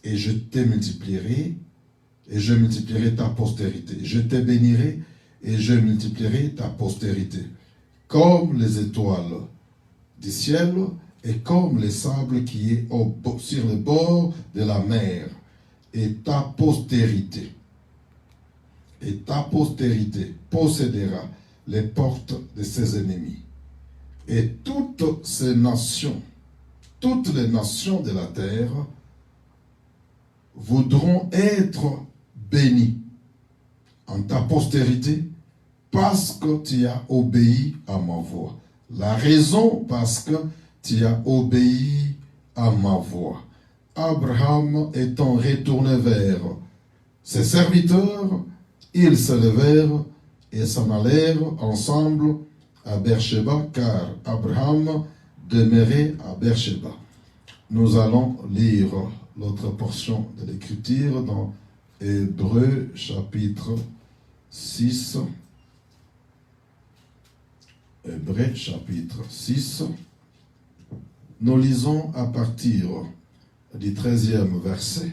et je te multiplierai et je multiplierai ta postérité. Je te bénirai et je multiplierai ta postérité, comme les étoiles du ciel et comme les sables qui est sur le bord de la mer. Et ta postérité possédera les portes de ses ennemis. Et toutes ces nations, toutes les nations de la terre voudront être bénies en ta postérité parce que tu as obéi à ma voix. La raison parce que tu as obéi à ma voix. Abraham étant retourné vers ses serviteurs, ils se levèrent et s'en allèrent ensemble à Beersheba, car Abraham demeurait à Beersheba. Nous allons lire l'autre portion de l'Écriture dans Hébreux chapitre 6. Hébreux chapitre 6. Nous lisons à partir du 13e verset.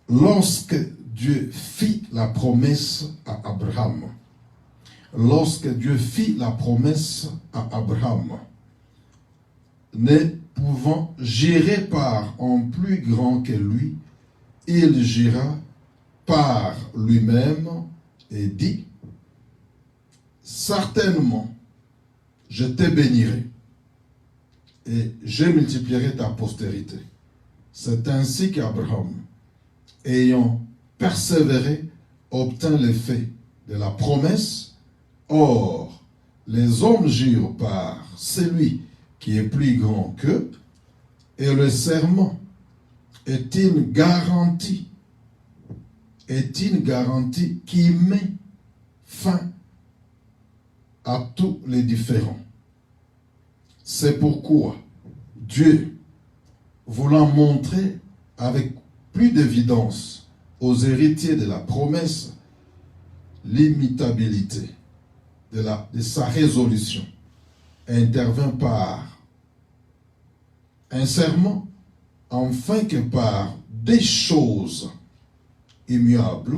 Lorsque Dieu fit la promesse à Abraham, ne pouvant gérer par un plus grand que lui, il gira par lui-même et dit, certainement, je te bénirai et je multiplierai ta postérité. C'est ainsi qu'Abraham, ayant persévéré, obtint l'effet de la promesse. Or, les hommes jurent par celui qui est plus grand qu'eux, et le serment est une garantie qui met fin à tous les différends. C'est pourquoi Dieu, voulant montrer avec plus d'évidence aux héritiers de la promesse l'imitabilité de sa résolution, intervint par un serment, afin que par des choses immuables,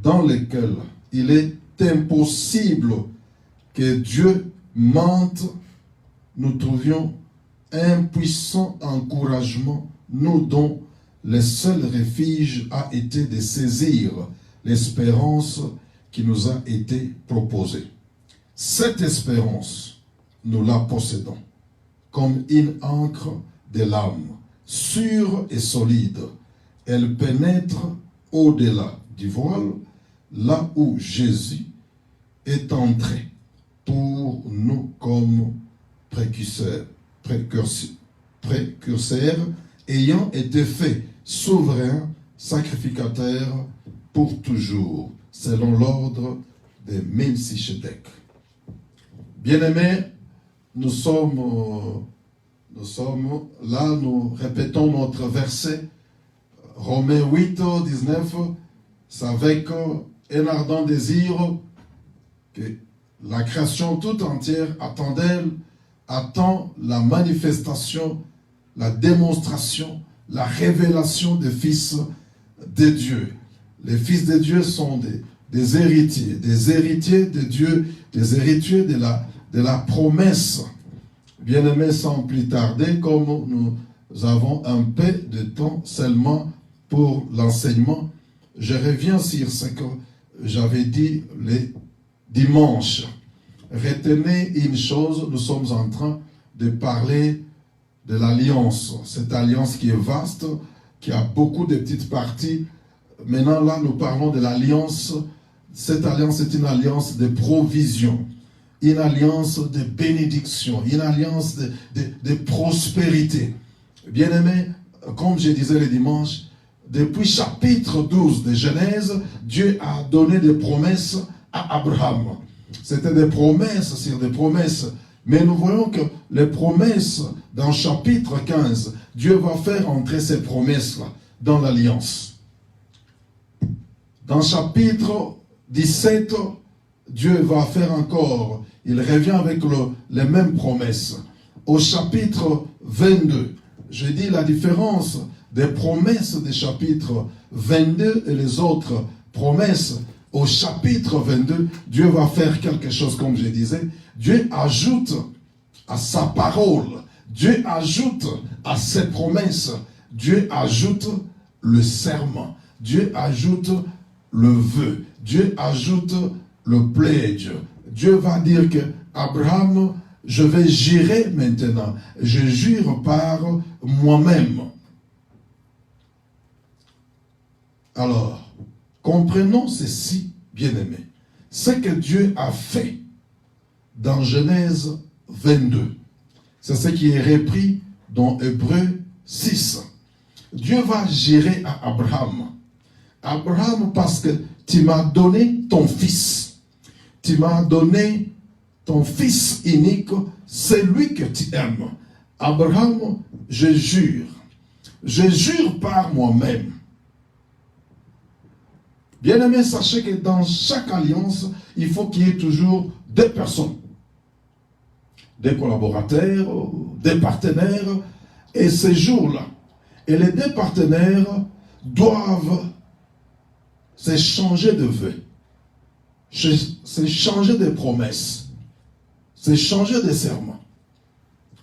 dans lesquelles il est impossible que Dieu mente, nous trouvions un puissant encouragement, nous dont le seul refuge a été de saisir l'espérance qui nous a été proposée. Cette espérance, nous la possédons comme une ancre de l'âme, sûre et solide. Elle pénètre au-delà du voile, là où Jésus est entré pour nous comme précurseur, ayant été fait souverain, sacrificateur pour toujours, selon l'ordre de Melchisédek. Bien-aimés, nous sommes là, nous répétons notre verset, Romains 8, 19, c'est avec un ardent désir que la création toute entière attend la manifestation, la démonstration, la révélation des fils de Dieu. Les fils de Dieu sont des héritiers de Dieu, des héritiers de la promesse. Bien-aimés, sans plus tarder, comme nous avons un peu de temps seulement pour l'enseignement, je reviens sur ce que j'avais dit le dimanche. Retenez une chose, nous sommes en train de parler de l'alliance. Cette alliance qui est vaste, qui a beaucoup de petites parties. Maintenant, là, nous parlons de l'alliance. Cette alliance est une alliance de provision, une alliance de bénédiction, une alliance de prospérité. Bien-aimés, comme je disais le dimanche, depuis chapitre 12 de Genèse, Dieu a donné des promesses à Abraham. C'était des promesses sur des promesses. Mais nous voyons que les promesses, dans chapitre 15, Dieu va faire entrer ces promesses-là dans l'alliance. Dans chapitre 17, Dieu va faire encore, il revient avec les mêmes promesses. Au chapitre 22, je dis la différence des promesses des chapitres 22 et les autres promesses. Au chapitre 22, Dieu va faire quelque chose, comme je disais. Dieu ajoute à sa parole, Dieu ajoute à ses promesses, Dieu ajoute le serment, Dieu ajoute le vœu, Dieu ajoute le pledge. Dieu va dire que Abraham, je vais jurer maintenant, je jure par moi-même. Alors, comprenons ceci, bien-aimés. Ce que Dieu a fait dans Genèse 22, c'est ce qui est repris dans Hébreux 6. Dieu va gérer à Abraham. Abraham, parce que tu m'as donné ton fils. Tu m'as donné ton fils unique, celui que tu aimes. Abraham, je jure par moi-même. Bien-aimés, sachez que dans chaque alliance, il faut qu'il y ait toujours deux personnes. Des collaborateurs, des partenaires. Et ces jours-là, et les deux partenaires doivent s'échanger de vœux, s'échanger de promesses, s'échanger de serments.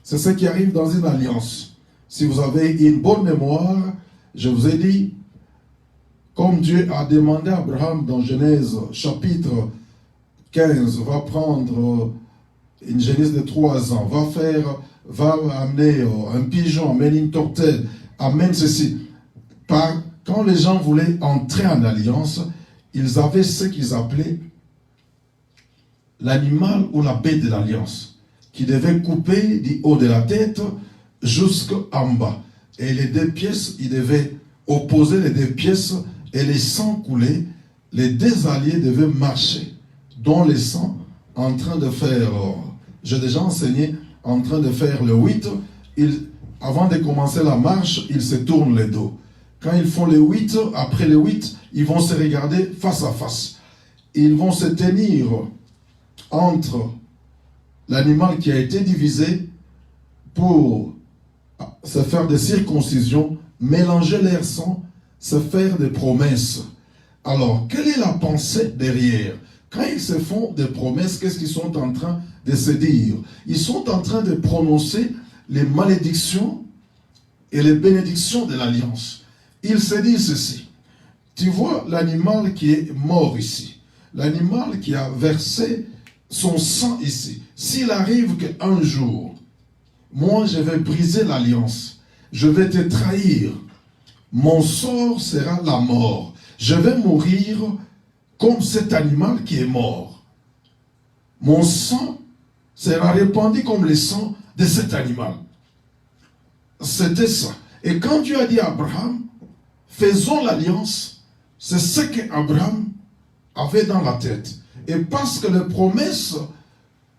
C'est ce qui arrive dans une alliance. Si vous avez une bonne mémoire, je vous ai dit, comme Dieu a demandé à Abraham dans Genèse chapitre 15, va prendre une Genèse de 3 ans, va amener un pigeon, amène une tortelle, amène ceci. Quand les gens voulaient entrer en alliance, ils avaient ce qu'ils appelaient l'animal ou la bête de l'alliance, qui devait couper du haut de la tête jusqu'en bas. Et les deux pièces, ils devaient opposer les deux pièces et les sangs coulaient. Les deux alliés devaient marcher dans les sangs en train de faire, j'ai déjà enseigné, en train de faire le 8. Avant de commencer la marche, ils se tournent les dos. Quand ils font les 8, après les 8, ils vont se regarder face à face. Ils vont se tenir entre l'animal qui a été divisé pour se faire des circoncisions, mélanger leur sang, se faire des promesses. Alors, quelle est la pensée derrière? Quand ils se font des promesses, qu'est-ce qu'ils sont en train de se dire? Ils sont en train de prononcer les malédictions et les bénédictions de l'alliance. Ils se disent ceci. Tu vois l'animal qui est mort ici, l'animal qui a versé son sang ici. S'il arrive qu'un jour, moi je vais briser l'alliance, je vais te trahir, mon sort sera la mort. Je vais mourir comme cet animal qui est mort. Mon sang sera répandu comme le sang de cet animal. C'était ça. Et quand Dieu a dit à Abraham, faisons l'alliance, c'est ce qu'Abraham avait dans la tête. Et parce que les promesses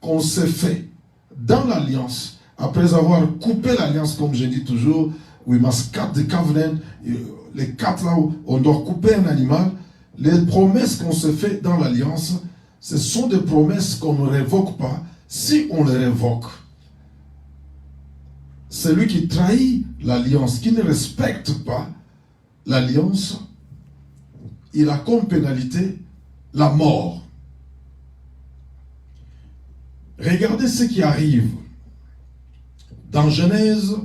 qu'on s'est fait dans l'alliance, après avoir coupé l'alliance, comme je dis toujours, we must cut the covenant, les 4 là où on doit couper un animal, les promesses qu'on se fait dans l'alliance, ce sont des promesses qu'on ne révoque pas. Si on les révoque, celui qui trahit l'alliance, qui ne respecte pas l'alliance, il a comme pénalité la mort. Regardez ce qui arrive dans Genèse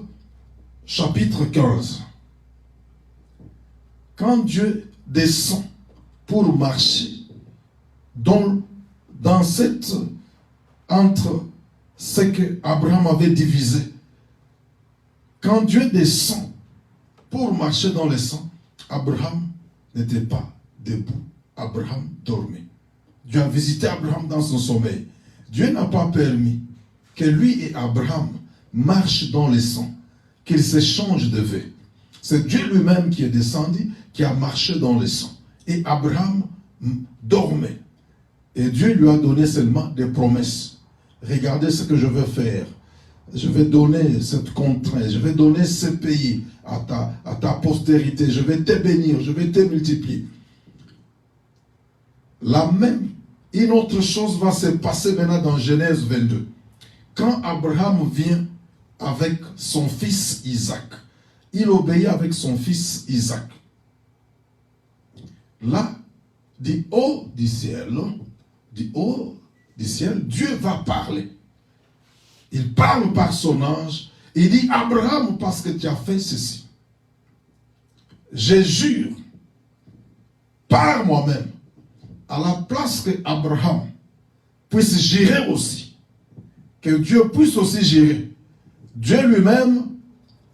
chapitre 15. Quand Dieu descend pour marcher dans cette, entre ce que Abraham avait divisé, quand Dieu descend pour marcher dans le sang, Abraham n'était pas debout. Abraham dormait. Dieu a visité Abraham dans son sommeil. Dieu n'a pas permis que lui et Abraham marchent dans le sang, qu'ils s'échangent de vœux. C'est Dieu lui-même qui est descendu, qui a marché dans le sang. Et Abraham dormait. Et Dieu lui a donné seulement des promesses. Regardez ce que je veux faire. Je vais donner cette contrainte, je vais donner ce pays à ta postérité, je vais te bénir, je vais te multiplier. Une autre chose va se passer maintenant dans Genèse 22. Quand Abraham vient avec son fils Isaac, il obéit avec son fils Isaac. Là, du haut du ciel, Dieu va parler. Il parle par son ange. Il dit, Abraham, parce que tu as fait ceci, je jure par moi-même, à la place que Abraham puisse gérer aussi, que Dieu puisse aussi gérer. Dieu lui-même,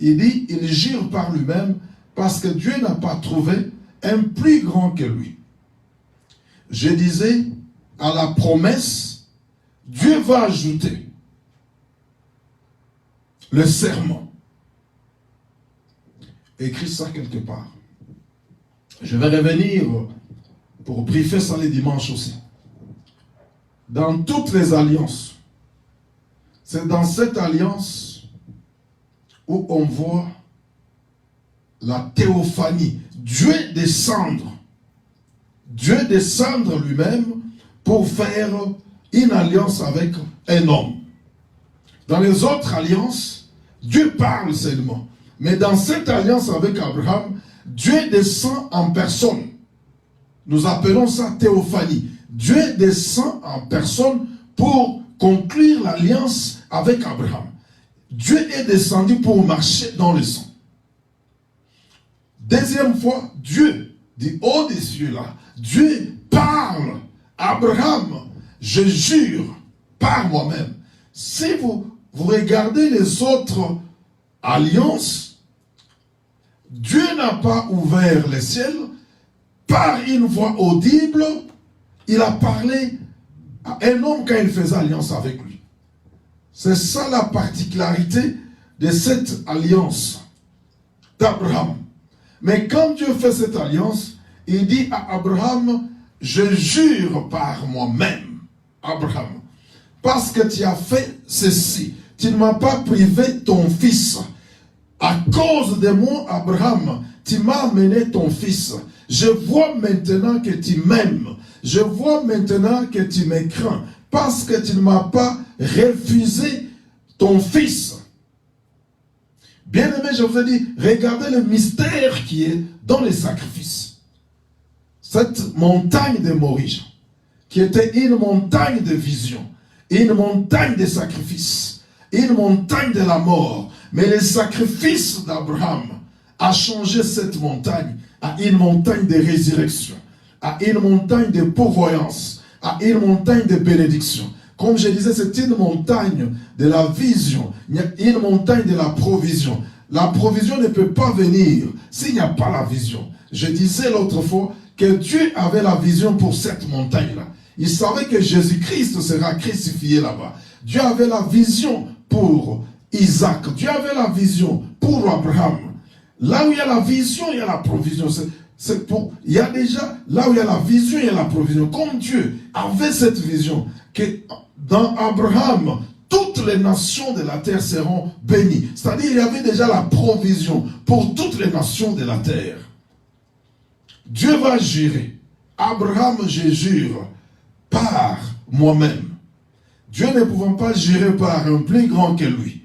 il dit, il jure par lui-même, parce que Dieu n'a pas trouvé un plus grand que lui. Je disais, à la promesse, Dieu va ajouter le serment. Écris ça quelque part. Je vais revenir pour briefer ça les dimanches aussi. Dans toutes les alliances, c'est dans cette alliance où on voit la théophanie. Dieu descendre lui-même pour faire une alliance avec un homme. Dans les autres alliances, Dieu parle seulement. Mais dans cette alliance avec Abraham, Dieu descend en personne. Nous appelons ça théophanie. Dieu descend en personne pour conclure l'alliance avec Abraham. Dieu est descendu pour marcher dans le sang. Deuxième fois, Dieu, du haut des cieux là, Dieu parle. Abraham, je jure par moi-même. Si vous regardez les autres alliances, Dieu n'a pas ouvert les ciels. Par une voix audible, il a parlé à un homme quand il faisait alliance avec lui. C'est ça la particularité de cette alliance d'Abraham. Mais quand Dieu fait cette alliance, il dit à Abraham, je jure par moi-même, Abraham, parce que tu as fait ceci, tu ne m'as pas privé ton fils. À cause de moi, Abraham, tu m'as amené ton fils. Je vois maintenant que tu m'aimes. Je vois maintenant que tu me crains. Parce que tu ne m'as pas refusé ton fils. Bien aimé, je vous ai dit, regardez le mystère qui est dans les sacrifices. Cette montagne de Moria, qui était une montagne de vision, une montagne de sacrifices, une montagne de la mort. Mais les sacrifices d'Abraham a changé cette montagne à une montagne de résurrection, à une montagne de pourvoyance, à une montagne de bénédiction. Comme je disais, c'est une montagne de la vision, une montagne de la provision. La provision ne peut pas venir s'il n'y a pas la vision. Je disais l'autre fois que Dieu avait la vision pour cette montagne-là. Il savait que Jésus-Christ sera crucifié là-bas. Dieu avait la vision pour Isaac. Dieu avait la vision pour Abraham. Là où il y a la vision, il y a la provision. Il y a déjà, là où il y a la vision, il y a la provision. Comme Dieu avait cette vision, que dans Abraham, toutes les nations de la terre seront bénies. C'est-à-dire, il y avait déjà la provision pour toutes les nations de la terre. Dieu va jurer. Abraham, je jure par moi-même. Dieu ne pouvant pas jurer par un plus grand que lui.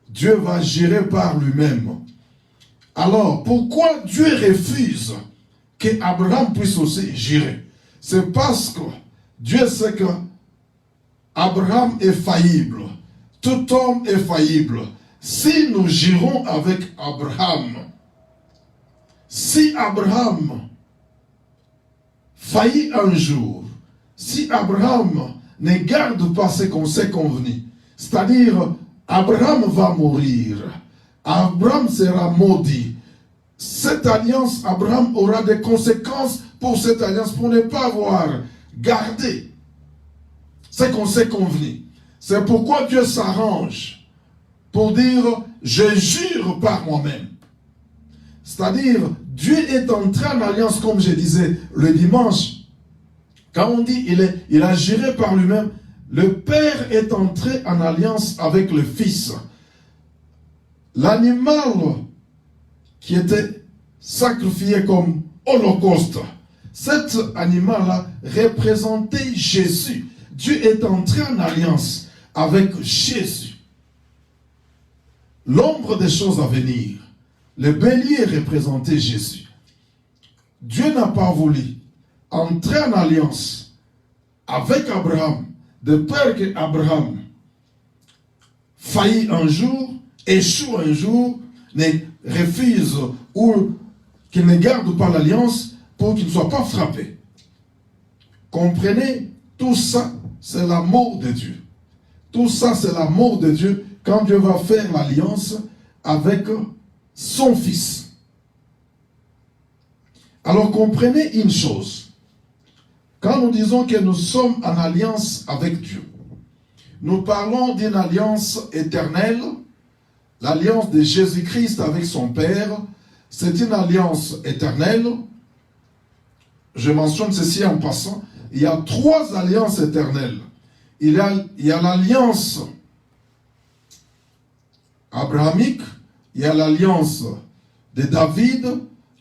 Dieu va jurer par lui-même. Alors, pourquoi Dieu refuse qu'Abraham puisse aussi jurer? C'est parce que Dieu sait que Abraham est faillible. Tout homme est faillible. Si nous jurons avec Abraham, si Abraham faillit un jour, si Abraham ne garde pas ce qu'on s'est convenu, c'est-à-dire Abraham va mourir, Abraham sera maudit. Cette alliance, Abraham aura des conséquences pour cette alliance, pour ne pas avoir gardé ce qu'on s'est convenu. C'est pourquoi Dieu s'arrange pour dire, je jure par moi-même. C'est-à-dire, Dieu est entré en alliance, comme je disais le dimanche. Quand on dit il a juré par lui-même, le Père est entré en alliance avec le Fils. L'animal qui était sacrifié comme holocauste, cet animal-là représentait Jésus. Dieu est entré en alliance avec Jésus. L'ombre des choses à venir. Le bélier représentait Jésus. Dieu n'a pas voulu entrer en alliance avec Abraham, de peur qu'Abraham faillit un jour, échoue un jour, ne refuse ou qu'il ne garde pas l'alliance pour qu'il ne soit pas frappé. Comprenez, tout ça, c'est l'amour de Dieu. Tout ça, c'est l'amour de Dieu quand Dieu va faire l'alliance avec son Fils. Alors comprenez une chose. Quand nous disons que nous sommes en alliance avec Dieu, nous parlons d'une alliance éternelle, l'alliance de Jésus-Christ avec son Père. C'est une alliance éternelle. Je mentionne ceci en passant. Il y a 3 alliances éternelles. Il y a l'alliance abrahamique, il y a l'alliance de David,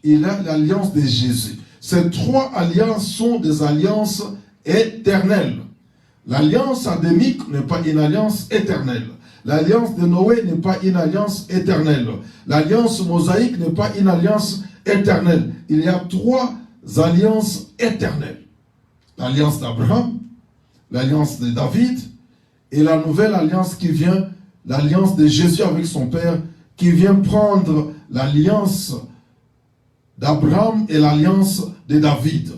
il y a l'alliance de Jésus. Ces 3 alliances sont des alliances éternelles. L'alliance adamique n'est pas une alliance éternelle. L'alliance de Noé n'est pas une alliance éternelle. L'alliance mosaïque n'est pas une alliance éternelle. Il y a 3 alliances éternelles. L'alliance d'Abraham, l'alliance de David et la nouvelle alliance qui vient, l'alliance de Jésus avec son Père, qui vient prendre l'alliance d'Abraham et l'alliance de David.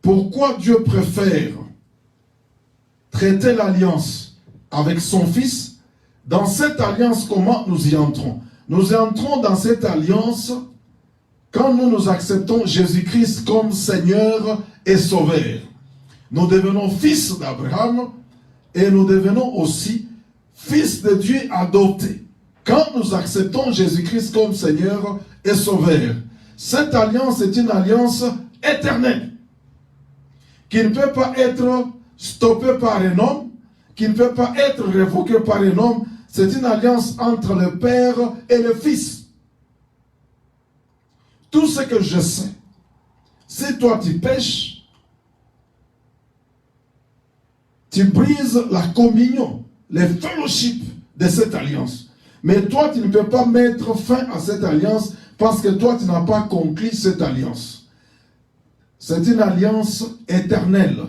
Pourquoi Dieu préfère traiter l'alliance avec son Fils? Dans cette alliance, comment nous y entrons? Nous entrons dans cette alliance quand nous acceptons Jésus-Christ comme Seigneur et Sauveur. Nous devenons fils d'Abraham et nous devenons aussi fils de Dieu adoptés. Quand nous acceptons Jésus-Christ comme Seigneur et Sauveur, cette alliance est une alliance éternelle qui ne peut pas être stoppée par un homme, qui ne peut pas être révoquée par un homme. C'est une alliance entre le Père et le Fils. Tout ce que je sais, si toi tu pêches, tu brises la communion, le fellowship de cette alliance. Mais toi, tu ne peux pas mettre fin à cette alliance parce que toi, tu n'as pas conclu cette alliance. C'est une alliance éternelle,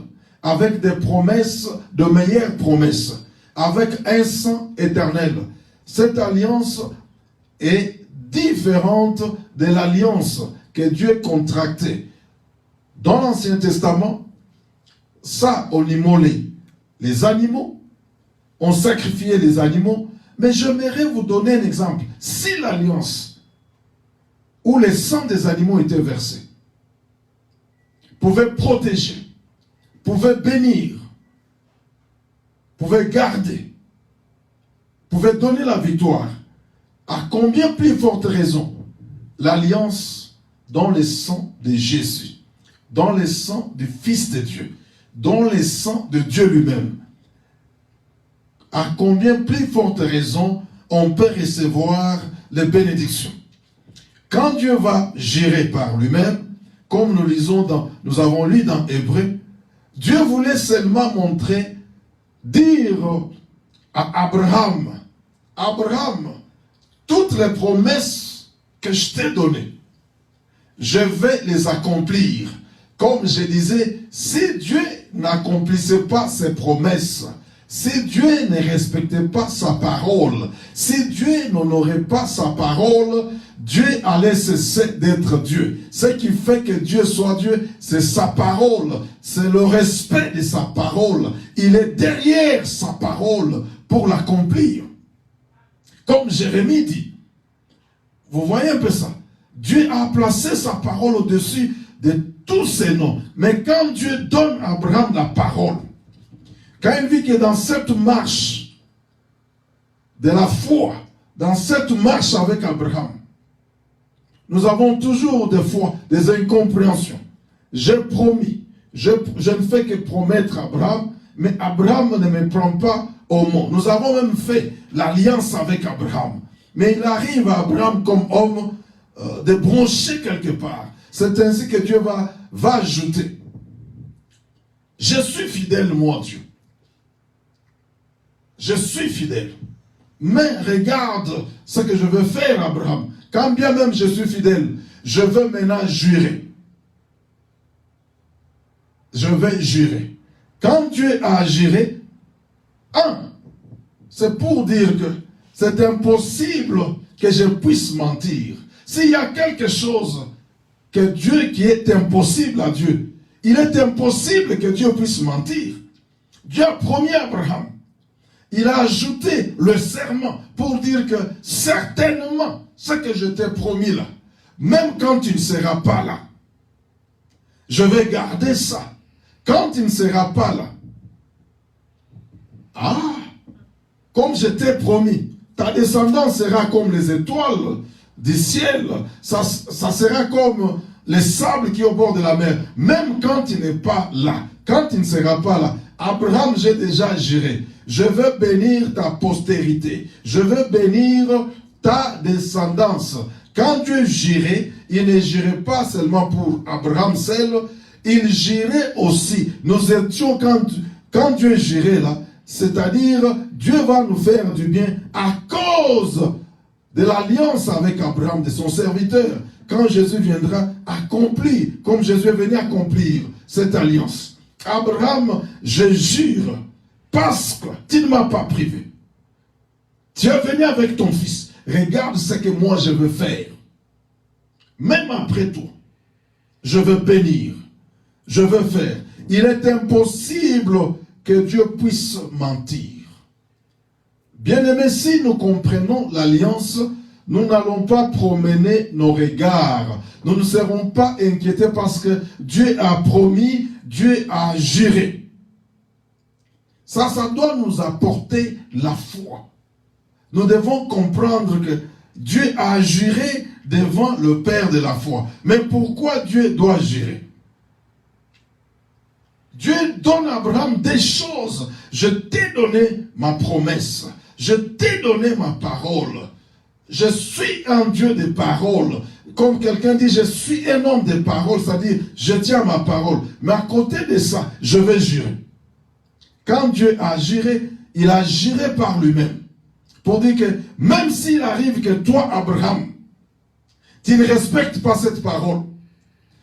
avec des promesses, de meilleures promesses, avec un sang éternel. Cette alliance est différente de l'alliance que Dieu a contractée. Dans l'Ancien Testament, ça, on immolait les animaux, on sacrifiait les animaux, mais j'aimerais vous donner un exemple. Si l'alliance où le sang des animaux était versé pouvait protéger, pouvait bénir, pouvait garder, pouvait donner la victoire, à combien plus forte raison l'alliance dans le sang de Jésus, dans le sang du Fils de Dieu, dans le sang de Dieu lui-même. À combien plus forte raison on peut recevoir les bénédictions. Quand Dieu va gérer par lui-même, comme nous avons lu dans Hébreux, Dieu voulait seulement montrer, dire à Abraham, Abraham, toutes les promesses que je t'ai données, je vais les accomplir. Comme je disais, si Dieu n'accomplissait pas ses promesses, si Dieu ne respectait pas sa parole, si Dieu n'honorait pas sa parole, Dieu allait cesser d'être Dieu. Ce qui fait que Dieu soit Dieu, c'est sa parole. C'est le respect de sa parole. Il est derrière sa parole pour l'accomplir. Comme Jérémie dit. Vous voyez un peu ça? Dieu a placé sa parole au-dessus de tous ses noms. Mais quand Dieu donne à Abraham la parole, quand il vit que dans cette marche de la foi, dans cette marche avec Abraham, nous avons toujours des fois des incompréhensions. J'ai promis, je ne fais que promettre à Abraham, mais Abraham ne me prend pas au mot. Nous avons même fait l'alliance avec Abraham. Mais il arrive à Abraham comme homme de broncher quelque part. C'est ainsi que Dieu va ajouter. Je suis fidèle, moi, Dieu. Je suis fidèle. Mais regarde ce que je veux faire, Abraham. Quand bien même je suis fidèle, je veux maintenant jurer. Je vais jurer. Quand Dieu a juré, c'est pour dire que c'est impossible que je puisse mentir. S'il y a quelque chose que Dieu qui est impossible à Dieu, il est impossible que Dieu puisse mentir. Dieu a promis à Abraham. Il a ajouté le serment pour dire que certainement ce que je t'ai promis là, même quand tu ne seras pas là, je vais garder ça. Quand tu ne seras pas là, comme je t'ai promis, ta descendance sera comme les étoiles du ciel, ça sera comme les sables qui sont au bord de la mer, même quand tu n'es pas là, quand tu ne seras pas là. Abraham, j'ai déjà juré. Je veux bénir ta postérité. Je veux bénir ta descendance. Quand Dieu jurait, il ne jurait pas seulement pour Abraham seul, il jurait aussi. Nous étions, quand Dieu jurait là, c'est-à-dire Dieu va nous faire du bien à cause de l'alliance avec Abraham, de son serviteur. Quand Jésus viendra accomplir, comme Jésus est venu accomplir cette alliance. Abraham, je jure, parce que tu ne m'as pas privé. Tu es venu avec ton fils. Regarde ce que moi je veux faire. Même après toi, je veux bénir. Je veux faire. Il est impossible que Dieu puisse mentir. Bien-aimés, si nous comprenons l'alliance, nous n'allons pas promener nos regards. Nous ne serons pas inquiétés parce que Dieu a promis, Dieu a juré. Ça doit nous apporter la foi. Nous devons comprendre que Dieu a juré devant le Père de la foi. Mais pourquoi Dieu doit jurer? Dieu donne à Abraham des choses. Je t'ai donné ma promesse. Je t'ai donné ma parole. Je suis un Dieu de parole. Comme quelqu'un dit, je suis un homme de parole, c'est-à-dire, je tiens ma parole. Mais à côté de ça, je vais jurer. Quand Dieu a juré, il a juré par lui-même. Pour dire que même s'il arrive que toi, Abraham, tu ne respectes pas cette parole,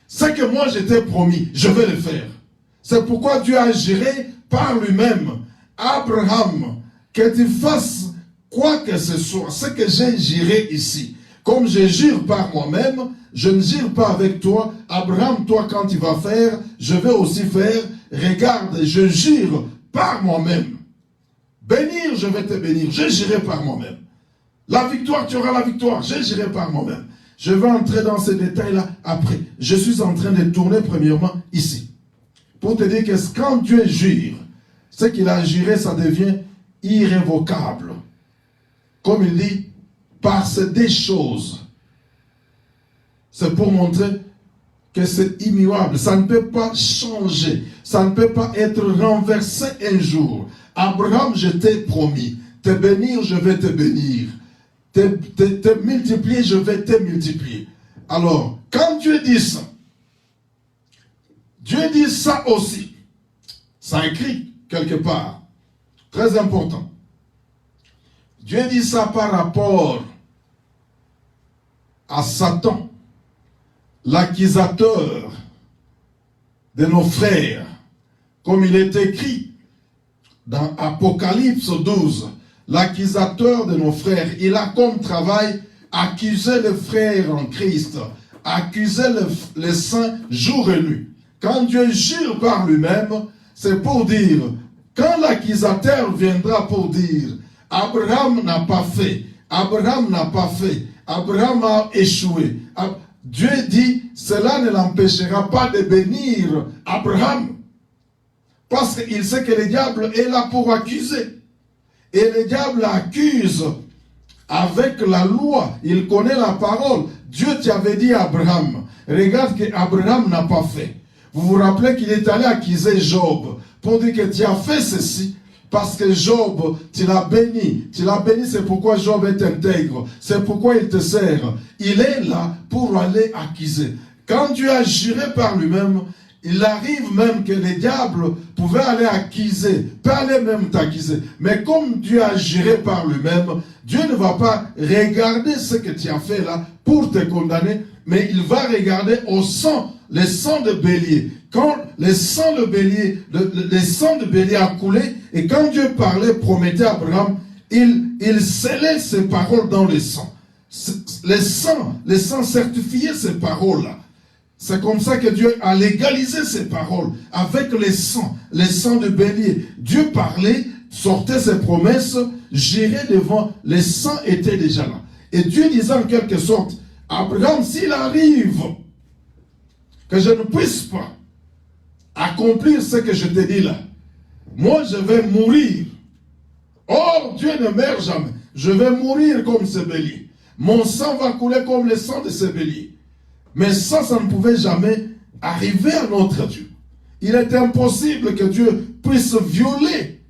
ce que moi je t'ai promis, je vais le faire. C'est pourquoi Dieu a juré par lui-même, Abraham, que tu fasses quoi que ce soit, ce que j'ai juré ici. Comme je jure par moi-même, je ne jure pas avec toi. Abraham, toi quand tu vas faire, je vais aussi faire. Regarde, je jure par moi-même. Bénir, je vais te bénir. Je jurerai par moi-même. La victoire, tu auras la victoire. Je jurerai par moi-même. Je vais entrer dans ces détails-là après. Je suis en train de tourner premièrement ici. Pour te dire que quand Dieu jure, ce qu'il a juré, ça devient irrévocable. Comme il dit, par ces des choses. C'est pour montrer que c'est immuable. Ça ne peut pas changer. Ça ne peut pas être renversé un jour. Abraham, je t'ai promis. Te bénir, je vais te bénir. Te multiplier, je vais te multiplier. Alors, quand Dieu dit ça, Dieu dit ça aussi. Ça écrit quelque part. Très important. Dieu dit ça par rapport à Satan, l'accusateur de nos frères, comme il est écrit dans Apocalypse 12, l'accusateur de nos frères, il a comme travail accuser les frères en Christ, accuser les saints jour et nuit. Quand Dieu jure par lui-même, c'est pour dire, quand l'accusateur viendra pour dire, Abraham n'a pas fait, Abraham n'a pas fait, Abraham a échoué. Dieu dit, cela ne l'empêchera pas de bénir Abraham. Parce qu'il sait que le diable est là pour accuser. Et le diable accuse avec la loi. Il connaît la parole. Dieu t'avait dit à Abraham, regarde que Abraham n'a pas fait. Vous vous rappelez qu'il est allé accuser Job pour dire que tu as fait ceci. Parce que Job, tu l'as béni. Tu l'as béni, c'est pourquoi Job est intègre. C'est pourquoi il te sert. Il est là pour aller accuser. Quand Dieu a juré par lui-même, il arrive même que les diables pouvaient aller accuser, pas aller même t'accuser. Mais comme Dieu a juré par lui-même, Dieu ne va pas regarder ce que tu as fait là pour te condamner, mais il va regarder au sang, le sang de bélier. Quand le sang de bélier, le sang de bélier a coulé, et quand Dieu parlait, promettait à Abraham, il scellait ses paroles dans le sang. Le sang certifiait ces paroles-là. C'est comme ça que Dieu a légalisé ses paroles avec les sangs de bélier. Dieu parlait, sortait ses promesses, gérait devant, les sangs étaient déjà là. Et Dieu disait en quelque sorte, Abraham, s'il arrive que je ne puisse pas accomplir ce que je te dis là, moi je vais mourir. Or, Dieu ne meurt jamais. Je vais mourir comme ce bélier. Mon sang va couler comme le sang de ce bélier. Mais ça ne pouvait jamais arriver à notre Dieu. Il est impossible que Dieu puisse violer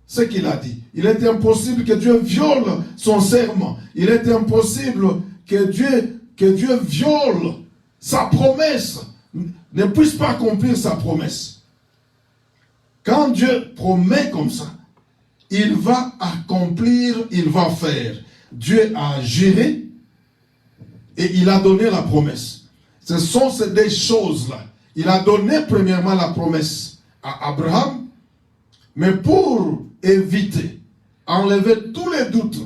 ce qu'il a dit. Il est impossible que Dieu viole son serment. Il est impossible que Dieu viole sa promesse, ne puisse pas accomplir sa promesse. Quand Dieu promet comme ça, il va accomplir, il va faire. Dieu a juré et il a donné la promesse. Ce sont ces deux choses-là. Il a donné premièrement la promesse à Abraham, mais pour éviter, enlever tous les doutes,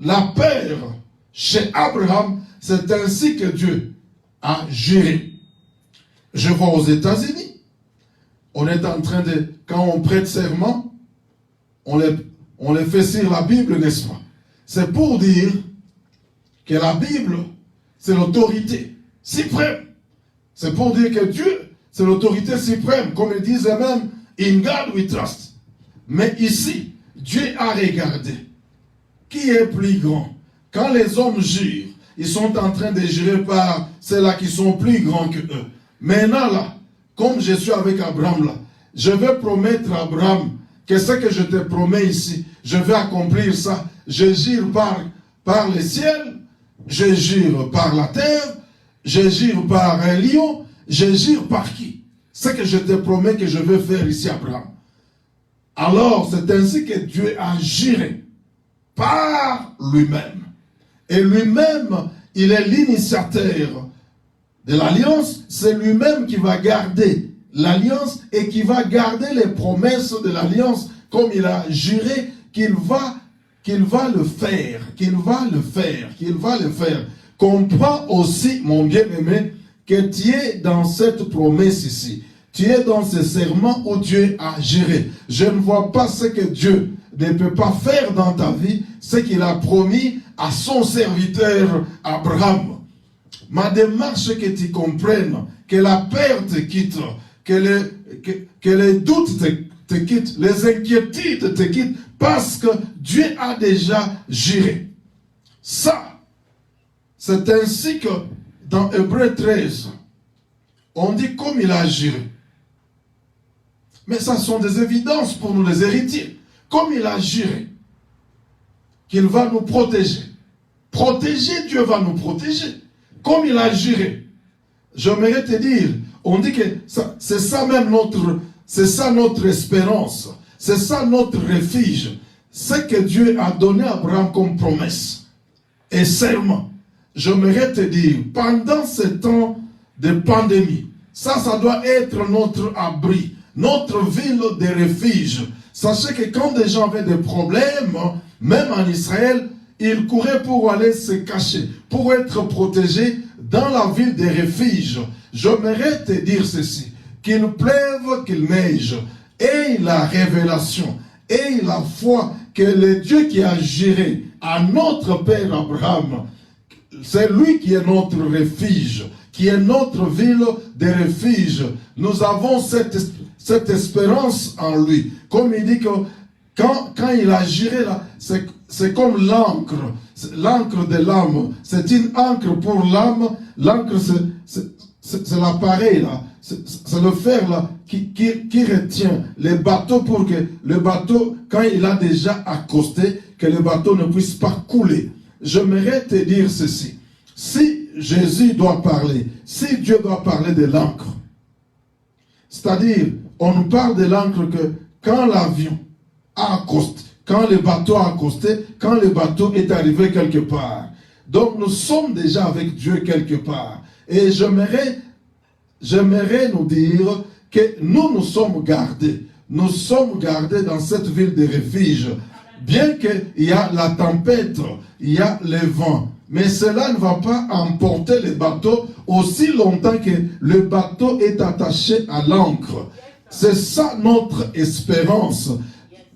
la peur chez Abraham, c'est ainsi que Dieu a juré. Je vois aux États-Unis, on est en train de, quand on prête serment, on les fait sur la Bible, n'est-ce pas? C'est pour dire que la Bible, c'est l'autorité suprême. C'est pour dire que Dieu, c'est l'autorité suprême, comme ils disent même, in God we trust. Mais ici, Dieu a regardé. Qui est plus grand? Quand les hommes jurent, ils sont en train de jurer par ceux-là qui sont plus grands que eux. Maintenant là, comme je suis avec Abraham là, je vais promettre à Abraham que ce que je te promets ici, je vais accomplir ça. Je jure par le ciel, je jure par la terre, je jure par un lion, je jure par qui? Ce que je te promets que je vais faire ici, Abraham. Alors, c'est ainsi que Dieu a juré. par lui-même. Et lui-même, il est l'initiateur de l'alliance. C'est lui-même qui va garder l'alliance et qui va garder les promesses de l'alliance comme il a juré qu'il va le faire, qu'il va le faire. Comprends aussi, mon bien-aimé, que tu es dans cette promesse ici. Tu es dans ce serment où Dieu a juré. Je ne vois pas ce que Dieu ne peut pas faire dans ta vie, ce qu'il a promis à son serviteur Abraham. Ma démarche, que tu comprennes que la peur te quitte, que les doutes te quittent, les inquiétudes te quittent, parce que Dieu a déjà juré. Ça, c'est ainsi que dans Hébreux 13, on dit comme il a juré. Mais ça sont des évidences pour nous les héritiers. Comme il a juré qu'il va nous protéger. Protéger, Dieu va nous protéger. Comme il a juré. J'aimerais te dire, on dit que c'est ça même notre espérance. C'est ça notre refuge. C'est que Dieu a donné à Abraham comme promesse et serment. J'aimerais te dire, pendant ce temps de pandémie, ça doit être notre abri, notre ville de refuge. Sachez que quand des gens avaient des problèmes, même en Israël, ils couraient pour aller se cacher, pour être protégés dans la ville de refuge. J'aimerais te dire ceci, qu'il pleuve, qu'il neige, et la révélation, et la foi que le Dieu qui a juré à notre père Abraham, c'est lui qui est notre refuge, qui est notre ville de refuge. Nous avons cette espérance en lui. Comme il dit que quand il a juré là, c'est comme l'encre de l'âme. C'est une encre pour l'âme. L'encre, c'est l'appareil là. C'est le fer là qui retient les bateaux pour que le bateau, quand il a déjà accosté, que le bateau ne puisse pas couler. J'aimerais te dire ceci. Si Jésus doit parler, si Dieu doit parler de l'encre, c'est-à-dire, on nous parle de l'encre que quand l'avion a accosté, quand le bateau a accosté, quand le bateau est arrivé quelque part. Donc nous sommes déjà avec Dieu quelque part. Et j'aimerais nous dire que nous sommes gardés. Nous sommes gardés dans cette ville de refuge. Bien qu'il y a la tempête, il y a le vent. Mais cela ne va pas emporter le bateau aussi longtemps que le bateau est attaché à l'ancre. C'est ça notre espérance.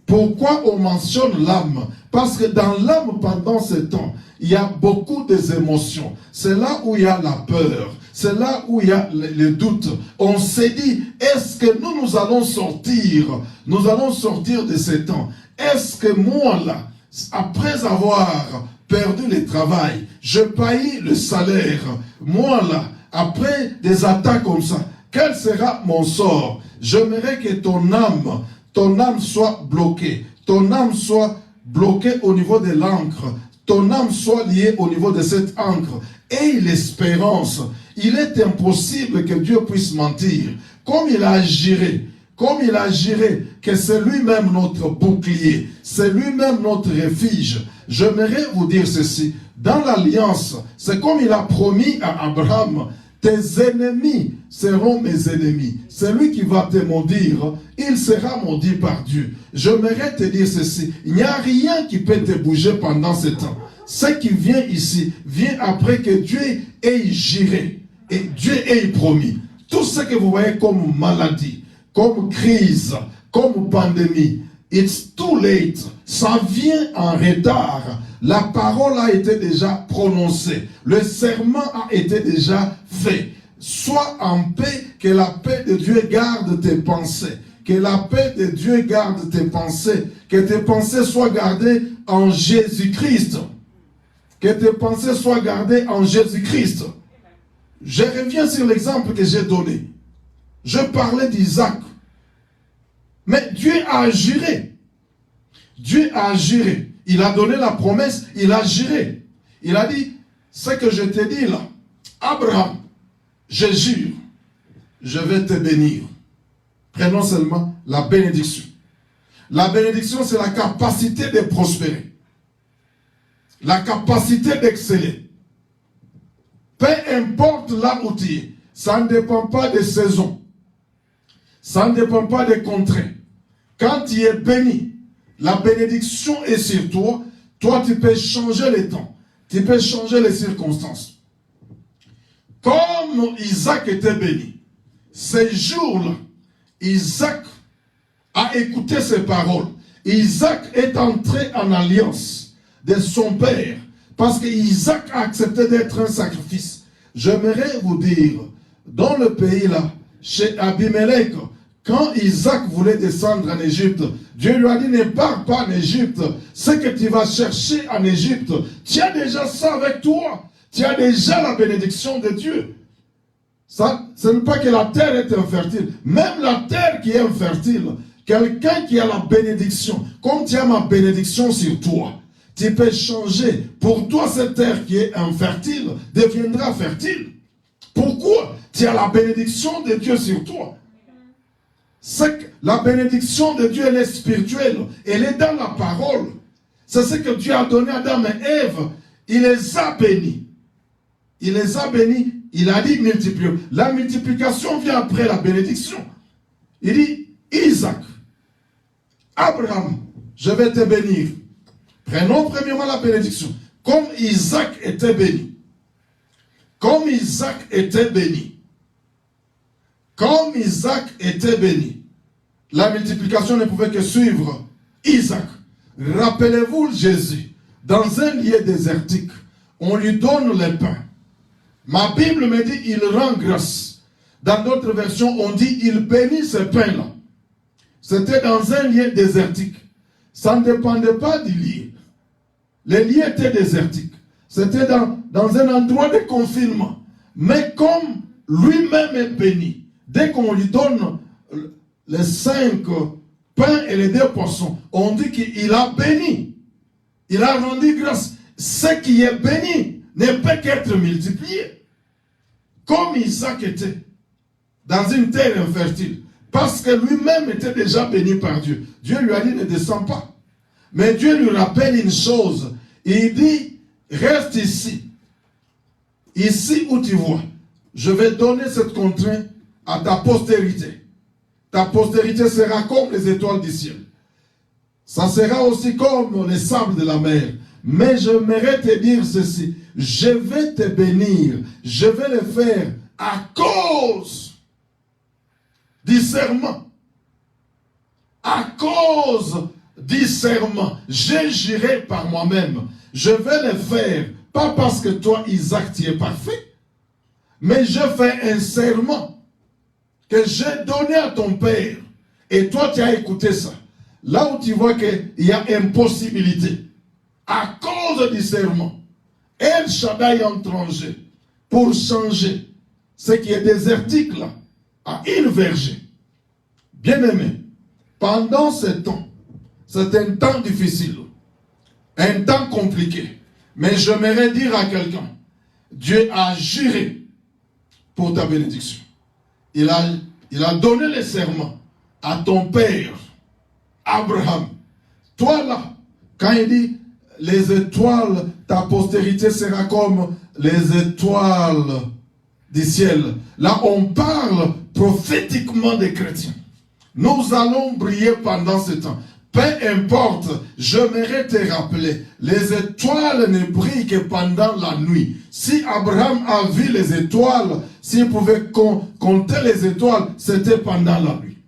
Pourquoi on mentionne l'âme? Parce que dans l'âme, pendant ce temps, il y a beaucoup d'émotions. C'est là où il y a la peur. C'est là où il y a le doute. On s'est dit, est-ce que nous allons sortir? Nous allons sortir de ce temps. Est-ce que moi là, après avoir perdu le travail, je paye le salaire, moi là, après des attaques comme ça, quel sera mon sort? J'aimerais que ton âme soit bloquée. Ton âme soit bloquée au niveau de l'encre. Ton âme soit liée au niveau de cette encre. Et l'espérance. Il est impossible que Dieu puisse mentir. Comme il a juré que c'est lui-même notre bouclier, c'est lui-même notre refuge. J'aimerais vous dire ceci. Dans l'alliance, c'est comme il a promis à Abraham, tes ennemis seront mes ennemis. Celui qui va te maudire, il sera maudit par Dieu. J'aimerais te dire ceci. Il n'y a rien qui peut te bouger pendant ce temps. Ce qui vient ici, vient après que Dieu ait juré. Et Dieu ait promis. Tout ce que vous voyez comme maladie, comme crise, comme pandémie, it's too late. Ça vient en retard. La parole a été déjà prononcée. Le serment a été déjà fait. Sois en paix, que la paix de Dieu garde tes pensées. Que la paix de Dieu garde tes pensées. Que tes pensées soient gardées en Jésus-Christ. Que tes pensées soient gardées en Jésus-Christ. Je reviens sur l'exemple que j'ai donné. Je parlais d'Isaac. Mais Dieu a juré. Dieu a juré. Il a donné la promesse, il a juré. Il a dit, ce que je t'ai dit là, Abraham, je jure, je vais te bénir. Prenons seulement la bénédiction. La bénédiction, c'est la capacité de prospérer. la capacité d'exceller. Peu importe là où tu es, ça ne dépend pas des saisons. Ça ne dépend pas des contrées. Quand tu es béni, la bénédiction est sur toi. Toi, tu peux changer les temps. Tu peux changer les circonstances. Comme Isaac était béni, ces jours-là, Isaac a écouté ses paroles. Isaac est entré en alliance de son père parce qu'Isaac a accepté d'être un sacrifice. J'aimerais vous dire, dans le pays là, chez Abimelech, quand Isaac voulait descendre en Égypte, Dieu lui a dit, ne pars pas en Égypte. Ce que tu vas chercher en Égypte, tu as déjà ça avec toi. Tu as déjà la bénédiction de Dieu. Ça, ce n'est pas que la terre est infertile. Même la terre qui est infertile, quelqu'un qui a la bénédiction, comme tu as ma bénédiction sur toi, tu peux changer. Pour toi, cette terre qui est infertile deviendra fertile. Pourquoi? Tu as la bénédiction de Dieu sur toi. C'est que la bénédiction de Dieu, elle est spirituelle. Elle est dans la parole. C'est ce que Dieu a donné à Adam et Ève. Il les a bénis. Il les a bénis. Il a dit multiplier. La multiplication vient après la bénédiction. Il dit, Isaac, Abraham, je vais te bénir. Prenons premièrement la bénédiction. Comme Isaac était béni. Comme Isaac était béni. Comme Isaac était béni. La multiplication ne pouvait que suivre Isaac. Rappelez-vous Jésus. Dans un lieu désertique, on lui donne le pain. Ma Bible me dit, il rend grâce. Dans d'autres versions, on dit, il bénit ce pain-là. C'était dans un lieu désertique. Ça ne dépendait pas du lieu. Les lieux étaient désertiques. C'était dans un endroit de confinement. Mais comme lui-même est béni, dès qu'on lui donne les 5 pains et les 2 poissons, on dit qu'il a béni. Il a rendu grâce. Ce qui est béni ne peut qu'être multiplié. Comme Isaac était dans une terre infertile, parce que lui-même était déjà béni par Dieu. Dieu lui a dit, ne descends pas. Mais Dieu lui rappelle une chose. Il dit, reste ici. Ici où tu vois. Je vais donner cette contrainte à ta postérité. Ta postérité sera comme les étoiles du ciel. Ça sera aussi comme les sables de la mer. Mais j'aimerais te dire ceci. Je vais te bénir. Je vais le faire à cause du serment. À cause du serment. Je jurerai par moi-même. Je vais le faire. Pas parce que toi, Isaac, tu es parfait. Mais je fais un serment que j'ai donné à ton père. Et toi, tu as écouté ça. Là où tu vois qu'il y a impossibilité. À cause du serment, El Shaddai a entrangé pour changer ce qui est désertique là, à une verger. Bien-aimé, pendant ce temps, c'est un temps difficile, un temps compliqué. Mais j'aimerais dire à quelqu'un, Dieu a juré pour ta bénédiction. Il a donné le serment à ton père, Abraham. Toi là, quand il dit, les étoiles, ta postérité sera comme les étoiles du ciel. Là, on parle prophétiquement des chrétiens. Nous allons briller pendant ce temps. Peu importe, j'aimerais te rappeler, les étoiles ne brillent que pendant la nuit. Si Abraham a vu les étoiles, s'il pouvait compter les étoiles, c'était pendant la nuit.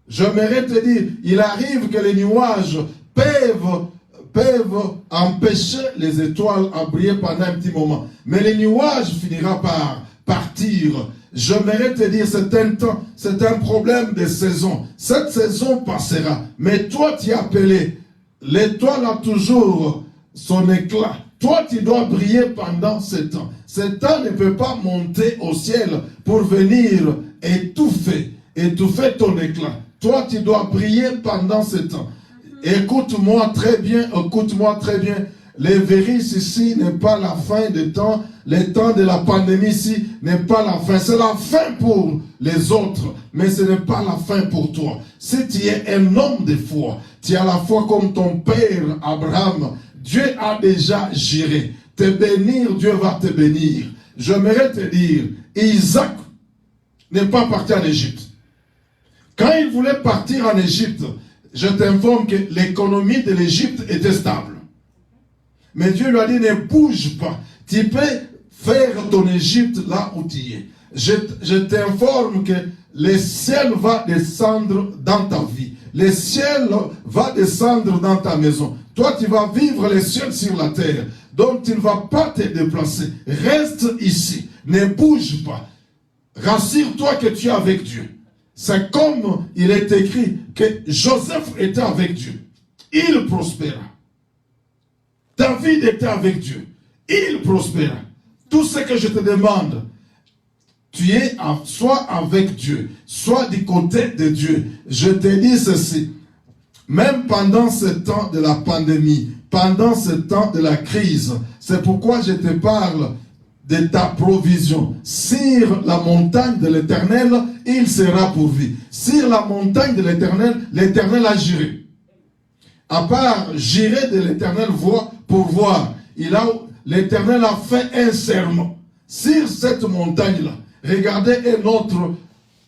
J'aimerais te dire, il arrive que les nuages peuvent empêcher les étoiles à briller pendant un petit moment. Mais les nuages finira par partir. J'aimerais te dire, c'est un problème de saison. Cette saison passera. Mais toi, tu es appelé. L'étoile a toujours son éclat. Toi, tu dois briller pendant ce temps. Ce temps ne peut pas monter au ciel pour venir étouffer ton éclat. Toi, tu dois briller pendant ce temps. Écoute-moi très bien, Les virus ici n'est pas la fin des temps. Le temps de la pandémie ici n'est pas la fin. C'est la fin pour les autres, mais ce n'est pas la fin pour toi. Si tu es un homme de foi, tu as la foi comme ton père Abraham. Dieu a déjà géré. Te bénir, Dieu va te bénir. J'aimerais te dire, Isaac n'est pas parti en Égypte. Quand il voulait partir en Égypte, je t'informe que l'économie de l'Égypte était stable. Mais Dieu lui a dit, ne bouge pas. Tu peux faire ton Égypte là où tu es. Je t'informe que le ciel va descendre dans ta vie. Le ciel va descendre dans ta maison. Toi, tu vas vivre le ciel sur la terre. Donc, tu ne vas pas te déplacer. Reste ici. Ne bouge pas. Rassure-toi que tu es avec Dieu. C'est comme il est écrit que Joseph était avec Dieu. Il prospéra. David était avec Dieu. Il prospéra. Tout ce que je te demande, tu es soit avec Dieu, soit du côté de Dieu. Je te dis ceci. Même pendant ce temps de la pandémie, pendant ce temps de la crise, c'est pourquoi je te parle de ta provision. Sur la montagne de l'Éternel, il sera pourvu. Sur la montagne de l'Éternel, l'Éternel a juré. À part jurer de l'Éternel pour voir, l'Éternel a fait un serment. Sur cette montagne-là, regardez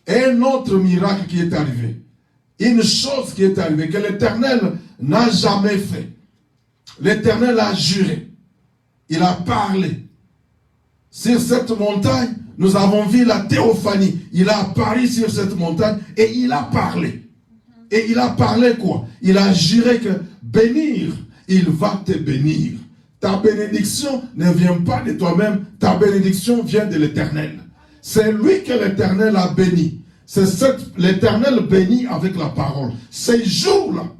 un autre miracle qui est arrivé. Une chose qui est arrivée, que l'Éternel n'a jamais fait. L'Éternel a juré. Il a parlé. Sur cette montagne, nous avons vu la théophanie. Il a apparu sur cette montagne et il a parlé. Et il a parlé quoi? Il a juré que bénir, il va te bénir. Ta bénédiction ne vient pas de toi-même, ta bénédiction vient de l'Éternel. C'est lui que l'Éternel a béni. C'est l'Éternel béni avec la parole. Ces jours-là,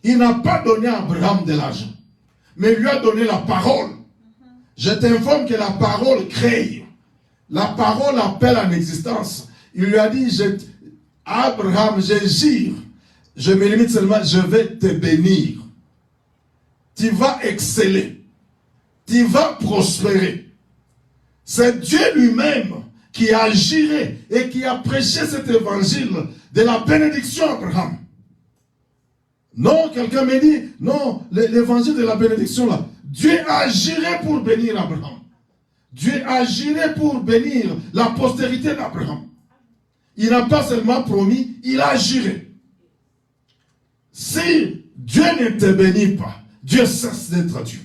il n'a pas donné à Abraham de l'argent, mais il lui a donné la parole. Je t'informe que la parole crée. La parole appelle en existence. Il lui a dit, Abraham, je jure, je me limite seulement, je vais te bénir. Tu vas exceller. Tu vas prospérer. C'est Dieu lui-même qui a juré et qui a prêché cet évangile de la bénédiction à Abraham. Non, quelqu'un me dit, non, l'évangile de la bénédiction là, Dieu a juré pour bénir Abraham. Dieu a juré pour bénir la postérité d'Abraham. Il n'a pas seulement promis, il a juré. Si Dieu ne te bénit pas, Dieu cesse d'être Dieu.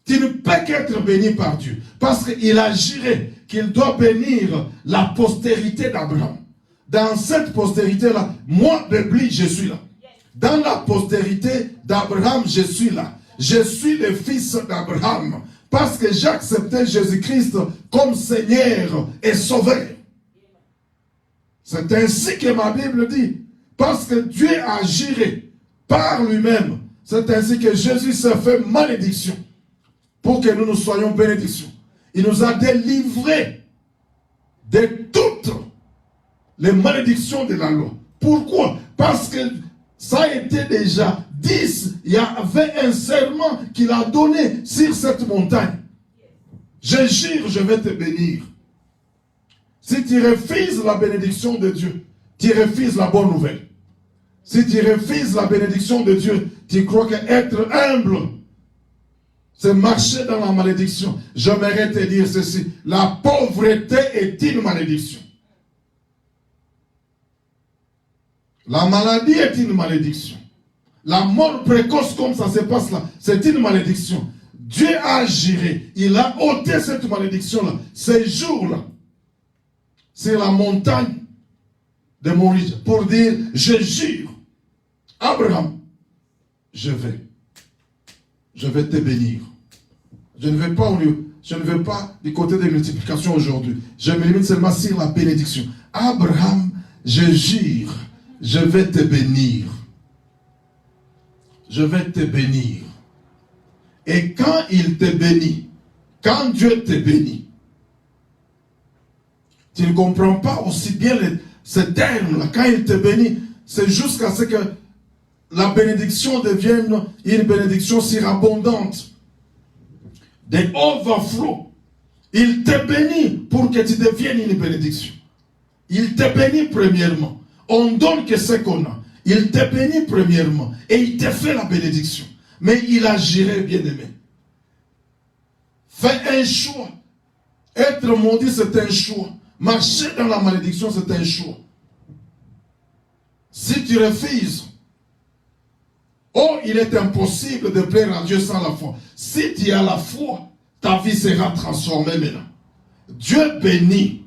Tu ne peux qu'être béni par Dieu. Parce qu'il a juré qu'il doit bénir la postérité d'Abraham. Dans cette postérité-là, moi, Bébli, je suis là. Dans la postérité d'Abraham, je suis là. Je suis le fils d'Abraham. Parce que j'ai accepté Jésus-Christ comme Seigneur et Sauveur. C'est ainsi que ma Bible dit. Parce que Dieu a juré par lui-même. C'est ainsi que Jésus s'est fait malédiction. Pour que nous soyons bénédictions. Il nous a délivrés de toutes les malédictions de la loi. Pourquoi? Parce que ça a été déjà dit. Il y avait un serment qu'il a donné sur cette montagne. Je jure, je vais te bénir. Si tu refuses la bénédiction de Dieu, tu refuses la bonne nouvelle. Si tu refuses la bénédiction de Dieu, tu crois qu'être humble, c'est marcher dans la malédiction. J'aimerais te dire ceci. La pauvreté est une malédiction. La maladie est une malédiction. La mort précoce comme ça se passe là, c'est une malédiction. Dieu a juré. Il a ôté cette malédiction-là, ces jours-là, sur la montagne de Moïse, pour dire, je jure, Abraham, je vais te bénir. Je ne vais pas du côté des multiplications aujourd'hui. Je me limite seulement sur la bénédiction. Abraham, je jure, je vais te bénir. Je vais te bénir. Et quand il te bénit, quand Dieu te bénit, tu ne comprends pas aussi bien ce terme-là. Quand il te bénit, c'est jusqu'à ce que la bénédiction devienne une bénédiction surabondante. Des overflow. Il te bénit pour que tu deviennes une bénédiction. Il te bénit premièrement. On donne que ce qu'on a. Il te bénit premièrement. Et il te fait la bénédiction. Mais il agirait, bien-aimé. Fais un choix. Être maudit, c'est un choix. Marcher dans la malédiction, c'est un choix. Si tu refuses, oh, il est impossible de plaire à Dieu sans la foi. Si tu as la foi, ta vie sera transformée maintenant. Dieu bénit.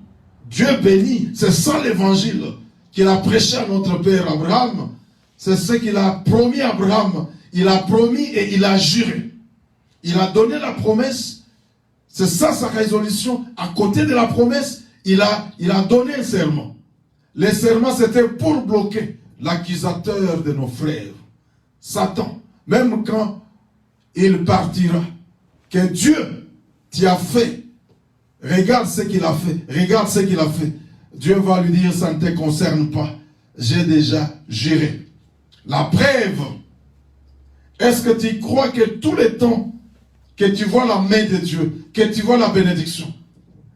Dieu bénit. C'est ça l'évangile qu'il a prêché à notre père Abraham. C'est ce qu'il a promis à Abraham. Il a promis et il a juré. Il a donné la promesse. C'est ça sa résolution. À côté de la promesse, il a donné un serment. Le serment, c'était pour bloquer l'accusateur de nos frères, Satan. Même quand il partira, que Dieu t'y a fait. Regarde ce qu'il a fait. Regarde ce qu'il a fait. Dieu va lui dire, ça ne te concerne pas. J'ai déjà juré. La preuve, est-ce que tu crois que tout le temps que tu vois la main de Dieu, que tu vois la bénédiction,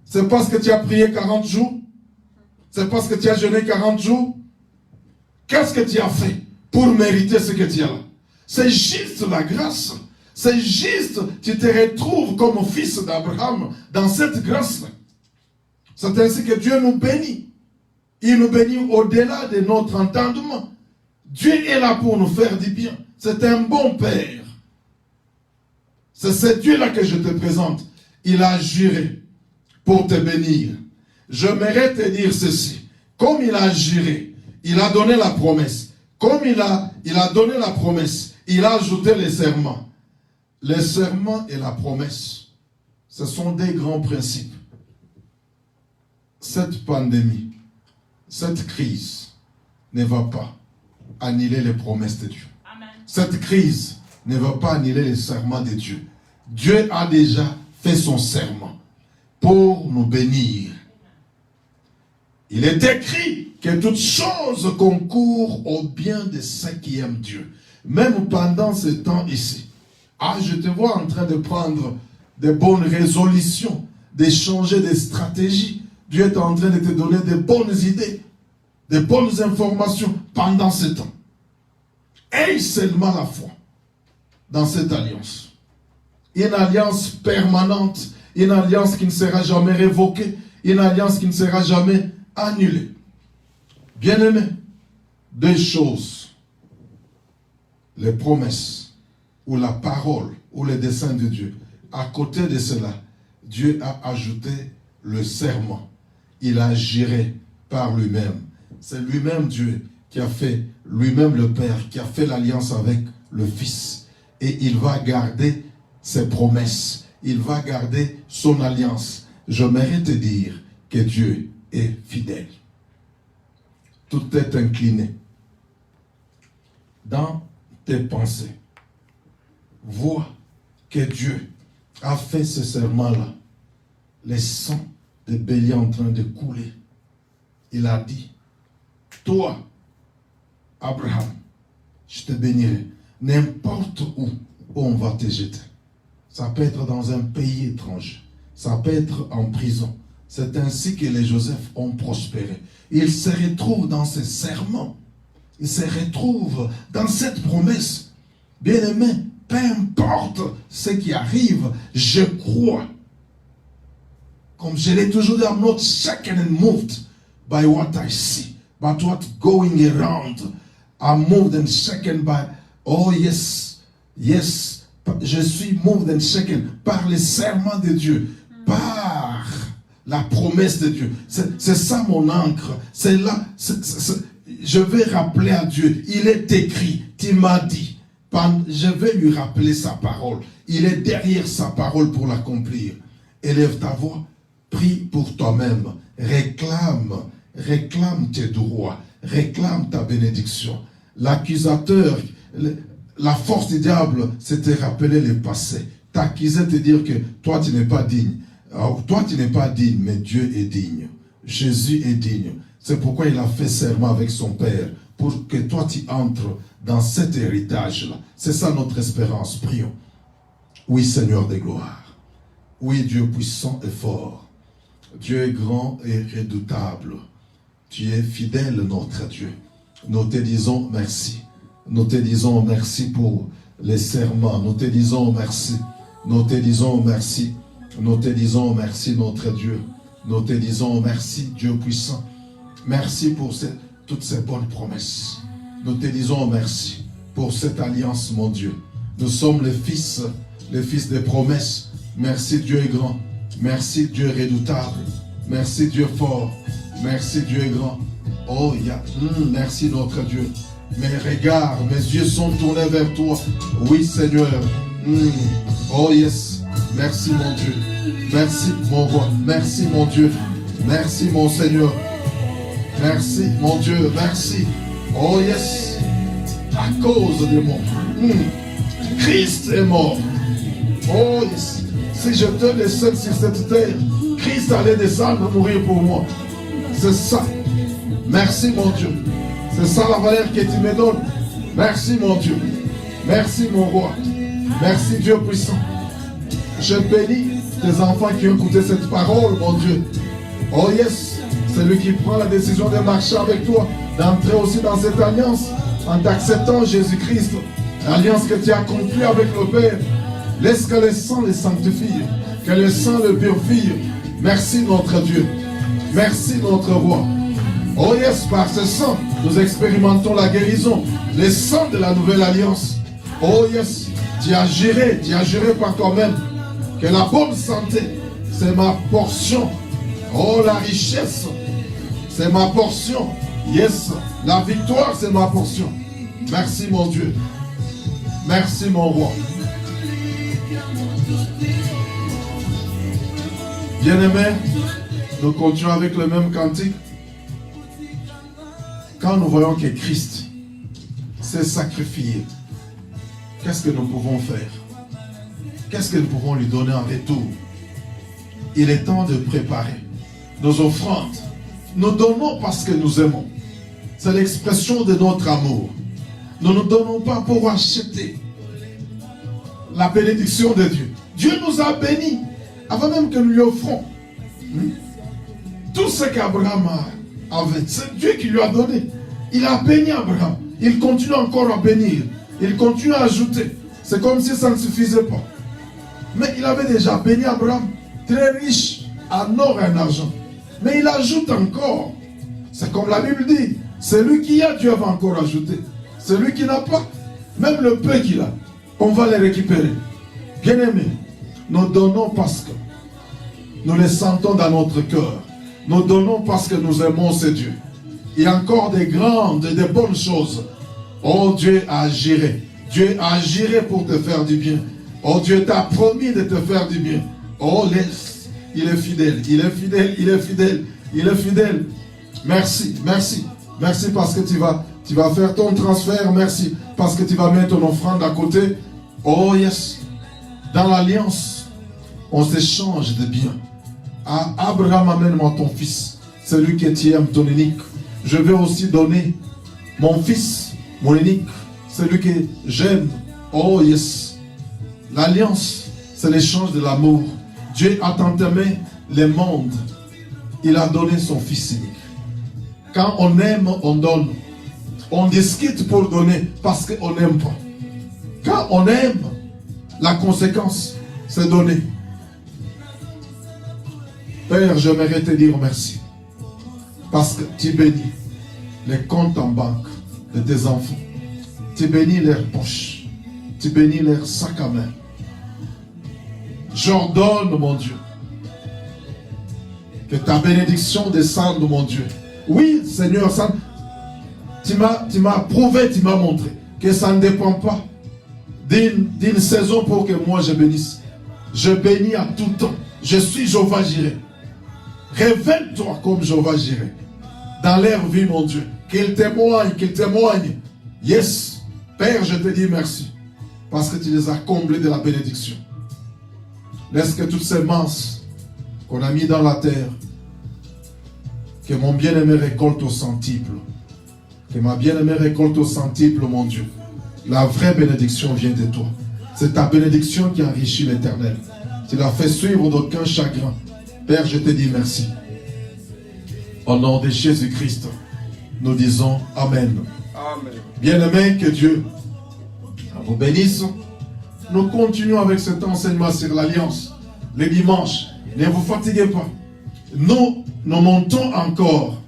c'est parce que tu as prié 40 jours? C'est parce que tu as jeûné 40 jours? Qu'est-ce que tu as fait pour mériter ce que tu as là? C'est juste la grâce. C'est juste, tu te retrouves comme fils d'Abraham dans cette grâce-là. C'est ainsi que Dieu nous bénit. Il nous bénit au-delà de notre entendement. Dieu est là pour nous faire du bien. C'est un bon Père. C'est ce Dieu-là que je te présente. Il a juré pour te bénir. J'aimerais te dire ceci. Comme il a juré, il a donné la promesse. Comme il a donné la promesse, il a ajouté les serments. Les serments et la promesse, ce sont des grands principes. Cette pandémie, cette crise ne va pas annuler les promesses de Dieu. Amen. Cette crise ne va pas annuler les serments de Dieu. Dieu a déjà fait son serment pour nous bénir. Il est écrit que toutes choses concourent au bien de ceux qui aiment Dieu. Même pendant ce temps ici. Ah, je te vois en train de prendre de bonnes résolutions, de changer de stratégie. Dieu est en train de te donner de bonnes idées, de bonnes informations pendant ce temps. Aie seulement la foi dans cette alliance. Une alliance permanente, une alliance qui ne sera jamais révoquée, une alliance qui ne sera jamais annulée. Bien-aimé, deux choses. Les promesses ou la parole, ou le dessein de Dieu. À côté de cela, Dieu a ajouté le serment. Il a juré par lui-même. C'est lui-même Dieu qui a fait, lui-même le Père, qui a fait l'alliance avec le Fils. Et il va garder ses promesses. Il va garder son alliance. J'aimerais te dire que Dieu est fidèle. Tout est incliné. Dans tes pensées, vois que Dieu a fait ce serment-là. Le sang de bélier en train de couler. Il a dit, toi, Abraham, je te bénirai. N'importe où on va te jeter. Ça peut être dans un pays étranger. Ça peut être en prison. C'est ainsi que les Joseph ont prospéré. Ils se retrouvent dans ce serment. Ils se retrouvent dans cette promesse. Bien-aimé, peu importe ce qui arrive, je crois. Comme je l'ai toujours dit, I'm not shaken and moved by what I see, but what going around. I'm moved and shaken by, oh yes, yes, je suis moved and shaken par les serments de Dieu, par la promesse de Dieu. C'est ça mon encre. C'est là, je vais rappeler à Dieu, il est écrit, tu m'as dit. Je vais lui rappeler sa parole. Il est derrière sa parole pour l'accomplir. Élève ta voix, prie pour toi-même. Réclame tes droits. Réclame ta bénédiction. L'accusateur, la force du diable, c'est te rappeler le passé. T'accuser, te dire que toi tu n'es pas digne. Alors, toi tu n'es pas digne, mais Dieu est digne. Jésus est digne. C'est pourquoi il a fait serment avec son Père. Pour que toi tu entres dans cet héritage-là. C'est ça notre espérance. Prions. Oui, Seigneur de gloire. Oui, Dieu puissant et fort. Dieu est grand et redoutable. Tu es fidèle, notre Dieu. Nous te disons merci. Nous te disons merci pour les serments. Nous te disons merci. Nous te disons merci. Nous te disons merci, notre Dieu. Nous te disons merci, Dieu puissant. Merci pour toutes ces bonnes promesses. Nous te disons merci pour cette alliance, mon Dieu. Nous sommes les fils des promesses. Merci, Dieu est grand. Merci, Dieu est redoutable. Merci, Dieu fort. Merci, Dieu est grand. Oh, merci, notre Dieu. Mes regards, mes yeux sont tournés vers toi. Oui, Seigneur. Oh, yes. Merci, mon Dieu. Merci, mon roi. Merci, mon Dieu. Merci, mon Seigneur. Merci, mon Dieu. Merci. Oh, yes. À cause de moi. Christ est mort. Oh, yes. Si j'étais le seul sur cette terre, Christ allait descendre mourir pour moi. C'est ça. Merci, mon Dieu. C'est ça la valeur que tu me donnes. Merci, mon Dieu. Merci, mon roi. Merci, Dieu puissant. Je bénis tes enfants qui ont écouté cette parole, mon Dieu. Oh yes, c'est lui qui prend la décision de marcher avec toi, d'entrer aussi dans cette alliance, en t'acceptant Jésus-Christ. L'alliance que tu as conclue avec le Père. Laisse que le sang les sanctifie, que le sang le purifie. Merci, notre Dieu. Merci, notre roi. Oh yes, par ce sang, nous expérimentons la guérison, le sang de la nouvelle alliance. Oh yes, tu as juré par toi-même que la bonne santé, c'est ma portion. Oh, la richesse, c'est ma portion. Yes, la victoire, c'est ma portion. Merci, mon Dieu. Merci, mon roi. Bien-aimés, nous continuons avec le même cantique. Quand nous voyons que Christ s'est sacrifié, qu'est-ce que nous pouvons faire? Qu'est-ce que nous pouvons lui donner en retour? Il est temps de préparer nos offrandes. Nous donnons parce que nous aimons. C'est l'expression de notre amour. Nous ne donnons pas pour acheter la bénédiction de Dieu. Dieu nous a bénis avant même que nous lui offrons. Tout ce qu'Abraham avait, c'est Dieu qui lui a donné. Il a béni Abraham. Il continue encore à bénir. Il continue à ajouter. C'est comme si ça ne suffisait pas. Mais il avait déjà béni Abraham, très riche en or et en argent. Mais il ajoute encore. C'est comme la Bible dit. Celui qui a, Dieu va encore ajouter. Celui qui n'a pas, même le peu qu'il a, on va les récupérer. Bien-aimés, nous donnons parce que nous les sentons dans notre cœur. Nous donnons parce que nous aimons ce Dieu. Il y a encore des grandes et des bonnes choses. Oh, Dieu a agi. Dieu a agi pour te faire du bien. Oh, Dieu t'a promis de te faire du bien. Oh, laisse. Il est fidèle, il est fidèle, il est fidèle, il est fidèle. Merci, merci. Merci parce que tu vas faire ton transfert. Merci parce que tu vas mettre ton offrande à côté. Oh, yes. Dans l'alliance, on s'échange de biens. Ah, Abraham, amène-moi ton fils, celui que tu aimes, ton unique. Je vais aussi donner mon fils, mon unique, celui que j'aime. Oh yes. L'alliance, c'est l'échange de l'amour. Dieu a tant aimé le monde. Il a donné son fils unique. Quand on aime, on donne. On discute pour donner parce qu'on n'aime pas. Quand on aime, la conséquence, c'est donner. Père, j'aimerais te dire merci. Parce que tu bénis les comptes en banque de tes enfants. Tu bénis leurs poches. Tu bénis leurs sacs à main. J'ordonne, mon Dieu, que ta bénédiction descende, mon Dieu. Oui, Seigneur, ça, tu m'as prouvé, tu m'as montré que ça ne dépend pas d'une saison pour que moi je bénisse. Je bénis à tout temps. Je suis Jéhovah Jireh. Révèle-toi comme Jéhovah Jireh dans leur vie, mon Dieu. Qu'il témoigne, qu'il témoigne. Yes, Père, je te dis merci parce que tu les as comblés de la bénédiction. Laisse que toutes ces masses qu'on a mis dans la terre, que mon bien-aimé récolte au centuple. Que ma bien-aimée récolte au centuple, mon Dieu. La vraie bénédiction vient de toi. C'est ta bénédiction qui enrichit l'Éternel. Tu l'as fait suivre d'aucun chagrin. Père, je te dis merci. Au nom de Jésus-Christ, nous disons Amen. Amen. Bien-aimé, que Dieu vous bénisse. Nous continuons avec cet enseignement sur l'alliance. Les dimanches, ne vous fatiguez pas. Nous montons encore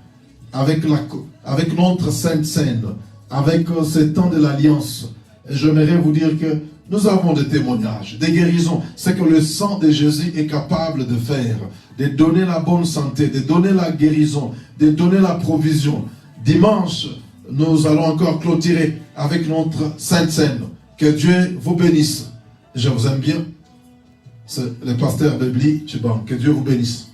avec notre Sainte Seine, avec ce temps de l'alliance. Et j'aimerais vous dire que nous avons des témoignages, des guérisons. C'est que le sang de Jésus est capable de faire, de donner la bonne santé, de donner la guérison, de donner la provision. Dimanche, nous allons encore clôturer avec notre Sainte Seine. Que Dieu vous bénisse. Je vous aime bien. C'est le pasteur Bebli Chiban. Que Dieu vous bénisse.